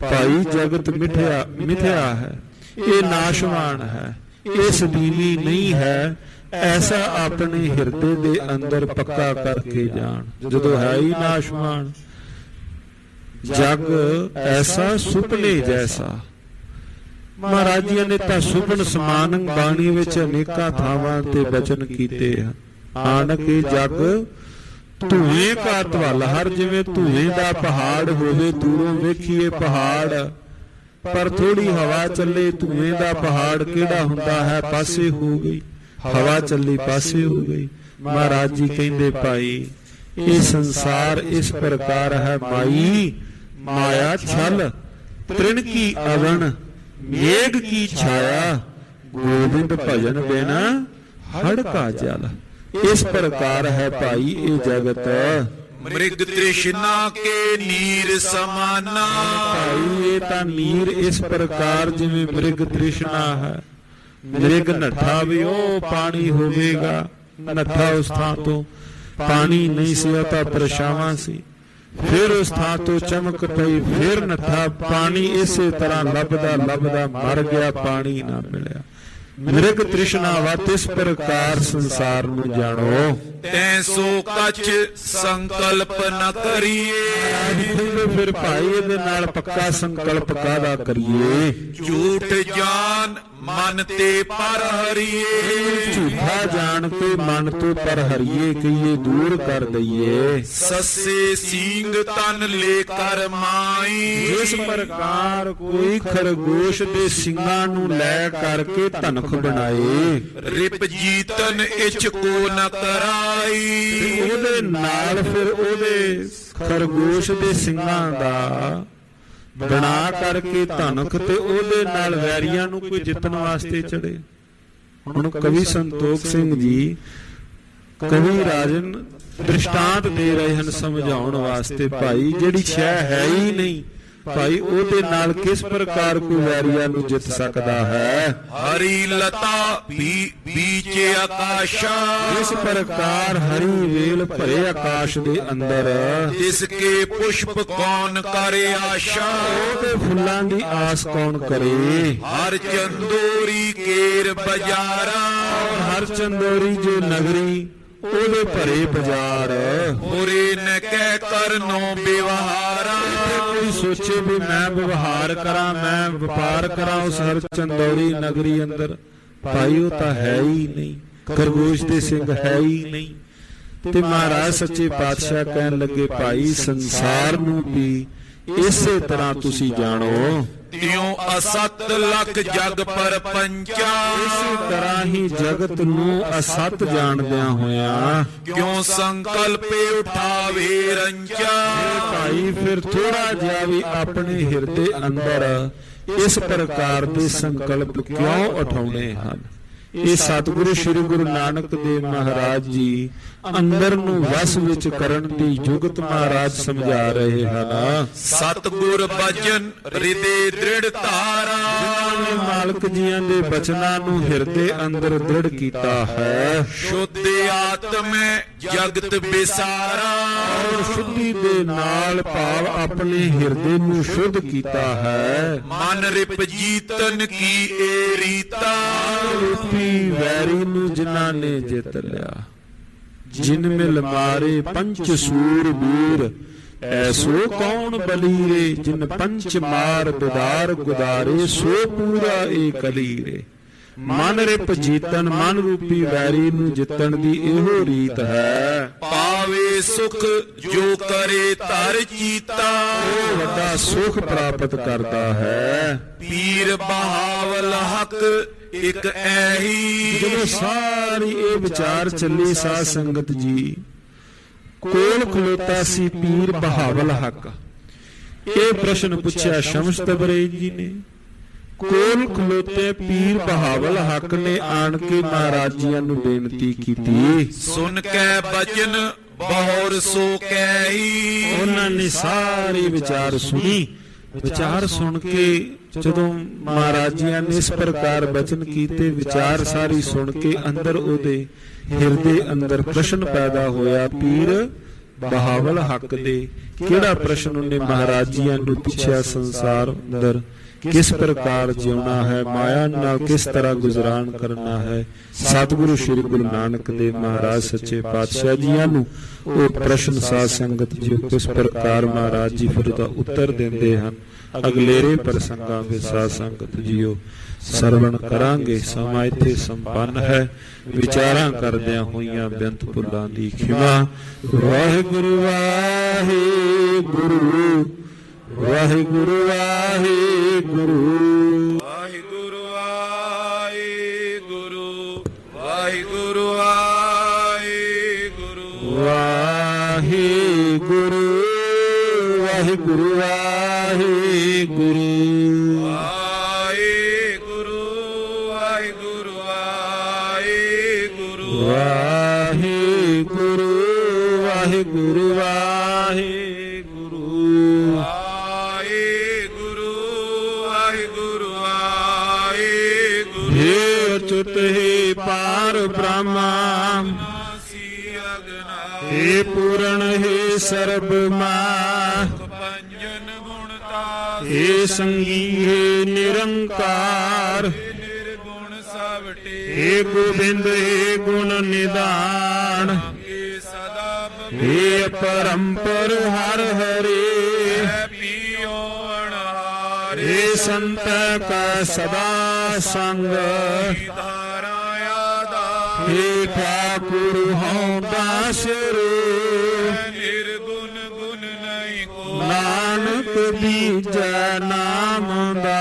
ਭਾਈ ਜਗਤ ਮਿਥਿਆ ਹੈ, ਇਹ ਨਾਸ਼ਵਾਨ ਹੈ, ਇਹ ਸਦੀਵੀ ਨਹੀਂ ਹੈ। ਐਸਾ ਆਪਣੇ ਹਿਰਦੇ ਦੇ ਅੰਦਰ ਪੱਕਾ ਕਰਕੇ ਜਾਣ। ਜਦੋਂ ਹੈ ਹੀ ਨਾਸ਼ਵਾਨ ਜਗ ਐਸਾ ਸੁਪਨੇ ਜੈਸਾ। ਮਹਾਰਾਜ ਜੀ ਨੇ ਤਾਂ ਸੁਪਨ ਸਮਾਨ ਬਾਣੀ ਵਿੱਚ ਅਨੇਕਾਂ ਥਾਵਾਂ ਤੇ ਬਚਨ ਕੀਤੇ ਹਨ। ਆਨਕ ਜਗ ਧੂਏ ਕਾ ਧਵਲ ਹਰ, ਜਿਵੇਂ ਧੂਏ ਦਾ ਪਹਾੜ ਹੋਵੇ, ਦੂਰੋਂ ਵੇਖੀਏ ਪਹਾੜ ਪਰ ਥੋੜੀ ਹਵਾ ਚੱਲੇ ਧੂਏ ਦਾ ਪਹਾੜ ਕਿਹੜਾ ਹੁੰਦਾ ਹੈ, ਪਾਸੇ ਹੋ ਗਈ, ਹਵਾ ਚੱਲੀ ਪਾਸੇ ਹੋ ਗਈ। ਮਹਾਰਾਜ ਜੀ ਕਹਿੰਦੇ ਭਾਈ ਇਹ ਸੰਸਾਰ ਇਸ ਪ੍ਰਕਾਰ ਹੈ ਮਾਈ ਮਾਇਆ ਛਲ ਤ੍ਰਿਣ ਕੀ ਅਵਣ ਮੇਘ ਕੀ ਛਾਇਆ ਗੋਬਿੰਦ ਭਜਨ ਬਿਨਾ ਹੜ ਕਾ ਜਲ। ਇਸ ਪ੍ਰਕਾਰ ਹੈ ਭਾਈ ਇਹ ਜਗਤ। ਮ੍ਰਿਗ ਤ੍ਰਿਸ਼ਨਾ ਕੇ ਨੀਰ ਸਮਾਨਾ। ਭਾਈ ਇਹ ਤਾਂ ਨੀਰ ਇਸ ਪ੍ਰਕਾਰ ਜਿਵੇਂ ਮ੍ਰਿਗ ਤ੍ਰਿਸ਼ਨਾ ਹੈ, ਮ੍ਰਿਗ ਨੱਠਾ ਵੀ ਉਹ ਪਾਣੀ ਹੋਵੇਗਾ, ਨੱਠਾ ਉਸ ਥਾਂ ਤੋਂ ਪਾਣੀ ਨਹੀਂ ਸੀ ਤਾਂ ਪਰਛਾਵਾਂ ਸੀ, ਫਿਰ ਉਸ ਥਾਂ ਤੋਂ ਚਮਕ ਪਈ, ਫਿਰ ਨੱਠਾ ਪਾਣੀ, ਇਸੇ ਤਰ੍ਹਾਂ ਲੱਭਦਾ ਮਰ ਗਿਆ, ਪਾਣੀ ਨਾ ਮਿਲਿਆ। ਮ੍ਰਿਗ ਤ੍ਰਿਸ਼ਨਾ ਵਤ ਇਸ ਪ੍ਰਕਾਰ ਸੰਸਾਰ ਨੂੰ ਜਾਣੋ। ਤੈਂ ਸੋ ਕਛ ਸੰਕਲਪ ਨ ਕਰੀਏ। ਫਿਰ ਭਾਈ ਇਹਦੇ ਨਾਲ ਪੱਕਾ ਸੰਕਲਪ ਕਾਹਦਾ ਕਰੀਏ? ਝੂਠ ਜਾਨ ਮਨ ਤੇ ਪਰ ਹਰੀਏ। ਝੂਠਾ ਜਾਣ ਤੇ ਮਨ ਤੋਂ ਪਰ ਹਰੀਏ ਕਹੀਏ, ਦੂਰ ਕਰ ਦਈਏ। ਸੱਸੇ ਸਿੰਗ ਤਨ ਲੈ ਕਰ ਮਾਈ। ਜਿਸ ਪ੍ਰਕਾਰ ਕੋਈ ਖਰਗੋਸ਼ ਦੇ ਸਿੰਗਾਂ ਨੂੰ ਲੈ ਕਰਕੇ ਧਨਖ ਬਣਾਏ, ਰਿਪ ਜੀਤਨ ਇਚ ਕੋ ਨ ਕਰਾਈ। ਉਹਦੇ ਨਾਲ ਫਿਰ ਉਹਦੇ ਖਰਗੋਸ਼ ਦੇ ਸਿੰਗਾਂ ਦਾ ਬਣਾ ਕਰਕੇ ਧਨਖ ਤੇ ਉਹਦੇ ਨਾਲ ਵੈਰੀਆਂ ਨੂੰ ਕੋਈ ਜਿੱਤਣ ਵਾਸਤੇ ਚੜੇ। ਹੁਣ ਕਵੀ ਸੰਤੋਖ ਸਿੰਘ ਜੀ ਕਵੀ ਰਾਜਨ ਦ੍ਰਿਸ਼ਟਾਂਤ ਦੇ ਰਹੇ ਹਨ ਸਮਝਾਉਣ ਵਾਸਤੇ, ਭਾਈ ਜਿਹੜੀ ਸ਼ੈ ਹੈ ਹੀ ਨਹੀਂ ਭਾਈ ਉਹਦੇ ਨਾਲ ਕਿਸ ਪ੍ਰਕਾਰ ਕੋਈ ਵੈਰੀਆਂ ਨੂੰ ਜਿੱਤ ਸਕਦਾ ਹੈ। ਹਰੀ ਲਤਾ ਬੀਚ ਆਕਾਸ਼ਾ। ਇਸ ਪ੍ਰਕਾਰ ਹਰੀ ਵੇਲ ਭਰੇ ਆਕਾਸ਼ ਦੇ ਅੰਦਰ ਇਸ ਕੇ ਪੁਸ਼ਪ ਕੌਣ ਕਰੇ ਆਸ਼ਾ। ਉਹਦੇ ਫੁੱਲਾਂ ਦੀ ਆਸ ਕੌਣ ਕਰੇ। ਹਰ ਚੰਦੋਰੀ ਕੇਰ ਬਜ਼ਾਰਾ। ਹਰ ਚੰਦੋਰੀ ਜੋ ਨਗਰੀ ਉਹਦੇ ਭਰੇ ਬਾਜ਼ਾਰ। ਹੋਰੇ ਨ ਕਹਿ ਕਰਨੋ ਵਿਵਹਾਰਾ। ਕੋਈ ਸੋਚੇ ਵੀ ਮੈਂ ਵਿਵਹਾਰ ਕਰਾਂ, ਮੈਂ ਵਪਾਰ ਕਰਾਂ ਉਸ ਹਰ ਚੰਦੋਰੀ ਨਗਰੀ ਅੰਦਰ, ਭਾਈ ਉਹ ਤਾਂ ਹੈ ਹੀ ਨਹੀਂ। ਖਰਗੋਸ਼ ਦੇ ਸਿੰਘ ਹੈ ਹੀ ਨਹੀਂ। ਤੇ ਮਹਾਰਾਜ ਸੱਚੇ ਪਾਤਸ਼ਾਹ ਕਹਿਣ ਲੱਗੇ, ਭਾਈ ਸੰਸਾਰ ਨੂੰ ਵੀ ਇਸੇ ਤਰ੍ਹਾਂ ਤੁਸੀਂ ਜਾਣੋ। ਤਿਉ ਅਸਤ ਲਖ ਜਗ ਪਰਪੰਚਾ। ਇਸੇ ਤਰ੍ਹਾਂ ਹੀ ਜਗਤ ਨੂੰ ਅਸਤ ਜਾਣਦਿਆਂ ਹੋਇਆਂ ਕਿਉਂ ਸੰਕਲਪੇ ਉਠਾਵੇ ਰੰਚਾ। ਭਾਈ ਫਿਰ ਥੋੜਾ ਜਿਹਾ ਵੀ ਆਪਣੇ ਹਿਰਦੇ ਅੰਦਰ ਇਸ ਪ੍ਰਕਾਰ ਦੇ ਸੰਕਲਪ ਕਿਉਂ ਉਠਾਉਣੇ ਹਨ। ਇਹ ਸਤਿਗੁਰੂ ਸ੍ਰੀ ਗੁਰੂ ਨਾਨਕ ਦੇਵ ਮਹਾਰਾਜ ਜੀ ਅੰਦਰ ਨੂੰ ਵਸ ਵਿੱਚ ਕਰਨ ਦੀ ਜੁਗਤ ਮਹਾਰਾਜ ਸਮਝਾ ਰਹੇ ਹਨ। ਸਤਿਗੁਰ ਬਚਨ ਹਿਰਦੇ ਦ੍ਰਿੜ ਧਾਰਾ। ਜਿਨ੍ਹਾਂ ਨੇ ਮਾਲਕ ਜੀਆਂ ਦੇ ਬਚਨਾਂ ਨੂੰ ਹਿਰਦੇ ਅੰਦਰ ਦ੍ਰਿੜ ਕੀਤਾ ਹੈ। ਸ਼ੁੱਧ ਆਤਮੈ ਜਗਤ ਵਿਸਾਰਾ। ਔਰ ਸ਼ੁੱਧੀ ਦੇ ਨਾਲ ਭਾਵ ਆਪਣੇ ਹਿਰਦੇ ਨੂੰ ਸ਼ੁੱਧ ਕੀਤਾ ਹੈ। ਮਨ ਰਿਪ ਜੀਤਨ ਕੀ ਏ ਰੀਤਾ। ਰੂਪੀ ਵੈਰੀ ਨੂੰ ਜਿਨ੍ਹਾਂ ਨੇ ਜਿੱਤ ਲਿਆ। ਜਿਨ ਮਿਲ ਮਾਰੇ ਪੰਚ ਸੂਰ ਬੀਰ, ਐਸੋ ਕੌਣ ਬਲੀਰੇ। ਜਿਨ ਪੰਚ ਮਾਰ ਬਿਦਾਰ ਗੁਦਾਰੇ, ਸੋ ਪੂਰਾ ਏ ਕਲੀਰੇ। ਮਨ ਰਿਪ ਜੀਤਨ, ਮਨ ਰੂਪੀ ਵੈਰੀ ਨੂੰ ਜਿੱਤਣ ਦੀ ਇਹੋ ਰੀਤ ਹੈ। ਪਾਵੇ ਸੁਖ ਜੋ ਕਰੇ ਧਰ ਚੀਤਾ। ਉਹ ਵੱਡਾ ਸੁਖ ਪ੍ਰਾਪਤ ਕਰਦਾ ਹੈ। ਪੀਰ ਬਹਾਵਲ ਹਕ ਇੱਕ ਐਹੀ। ਜਦੋਂ ਸਾਰੀ ਇਹ ਵਿਚਾਰ ਚੱਲੀ ਸਾਧ ਸੰਗਤ ਜੀ, ਕੋਲ ਖਲੋਤਾ ਸੀ ਪੀਰ ਬਹਾਵਲ ਹੱਕ। ਇਹ ਪ੍ਰਸ਼ਨ ਪੁੱਛਿਆ ਸ਼ਮਸ ਤਬਰੇਜ਼ ਜੀ ਨੇ। ਕੋਲ ਖਲੋਤੇ ਪੀਰ ਬਹਾਵਲ ਹੱਕ ਨੇ ਆਣ ਕੇ ਮਹਾਰਾਜ ਜੀਆਂ ਨੂੰ ਬੇਨਤੀ ਕੀਤੀ। ਸੁਨ ਕੇ ਬਚਨ ਬਹੁਰ ਸੋ ਕਹਿਈ। ਉਹਨਾਂ ਨੇ ਸਾਰੀ ਵਿਚਾਰ ਸੁਣੀ। ਵਿਚਾਰ ਸੁਣ ਕੇ ਜਦੋਂ ਮਹਾਰਾਜ ਜੀਆਂ ਨੇ ਇਸ ਪ੍ਰਕਾਰ ਬਚਨ ਕੀਤੇ, ਵਿਚਾਰ ਸਾਰੀ ਸੁਣ ਕੇ ਅੰਦਰ ਉਹਦੇ ਹਿਰਦੇ ਅੰਦਰ ਪ੍ਰਸ਼ਨ ਪੈਦਾ ਹੋਇਆ ਪੀਰ ਬਹਾਵਲ ਹੱਕ ਦੇ। ਕਿਹੜਾ ਪ੍ਰਸ਼ਨ ਉਹਨੇ ਮਹਾਰਾਜ ਜੀਆਂ ਨੂੰ ਪੁੱਛਿਆ? ਸੰਸਾਰ ਅੰਦਰ ਕਿਸ ਪ੍ਰਕਾਰ ਜਿਉਣਾ ਹੈ, ਮਾਇਆ ਨਾਲ ਕਿਸ ਤਰ੍ਹਾਂ ਗੁਜ਼ਰਾਨ ਕਰਨਾ ਹੈ। ਸਤਿਗੁਰੂ ਸ੍ਰੀ ਗੁਰੂ ਨਾਨਕ ਦੇਵ ਮਹਾਰਾਜ ਸੱਚੇ ਪਾਤਸ਼ਾਹ ਜੀਆਂ ਨੂੰ ਉਹ ਪ੍ਰਸ਼ਨ ਸਾਧ ਸੰਗਤ ਜੀ ਕਿਸ ਪ੍ਰਕਾਰ ਮਹਾਰਾਜ ਜੀ ਫਿਰ ਦਾ ਉੱਤਰ ਦਿੰਦੇ ਹਨ। ਅਗਲੇਰੇ ਪ੍ਰਸੰਗਾਂ ਵਿੱਚ ਸਾਧ ਸੰਗਤ ਜੀਓ ਸਰਵਣ ਕਰਾਂਗੇ। ਸਮਾਂ ਇੱਥੇ ਸੰਪੰਨ ਹੈ। ਵਿਚਾਰਾਂ ਕਰਦਿਆਂ ਹੋਈਆਂ ਬੇਅੰਤ ਭੁੱਲਾਂ ਦੀ ਖਿਮਾ। ਵਾਹਿਗੁਰੂ ਵਾਹਿਗੁਰੂ ਵਾਹਿਗੁਰੂ ਵਾਹਿਗੁਰੂ ਵਾਹਿਗੁਰੂ ਵਾਹਿਗੁਰੂ ਵਾਹਿਗੁਰੂ ਵਾਹਿਗੁਰੂ ਵਾਹਿਗੁਰੂ ਵਾਹਿਗੁਰੂ ਵਾਹਿਗੁਰੂ ਵਾਹਿਗੁਰੂ ਵਾਹਿਗੁਰੂ ਵਾਹਿਗੁਰੂ ਵਾਹਿਗੁਰੂ ਵਾਹਿਗੁਰੂ ਵਾਹਿਗੁਰੂ हे अच्युत हे पार ब्रह्मा, हे पूर्ण हे सर्वमा, हे संगी हे निरंकार, हे गोविंद हे गुण निदान, हे परंपर हर हरे पियो अनहारे हे संत का सदा संग हे ठाकुर हूँ दास रे निर्गुण गुण नहीं को नानक बीजा नाम दा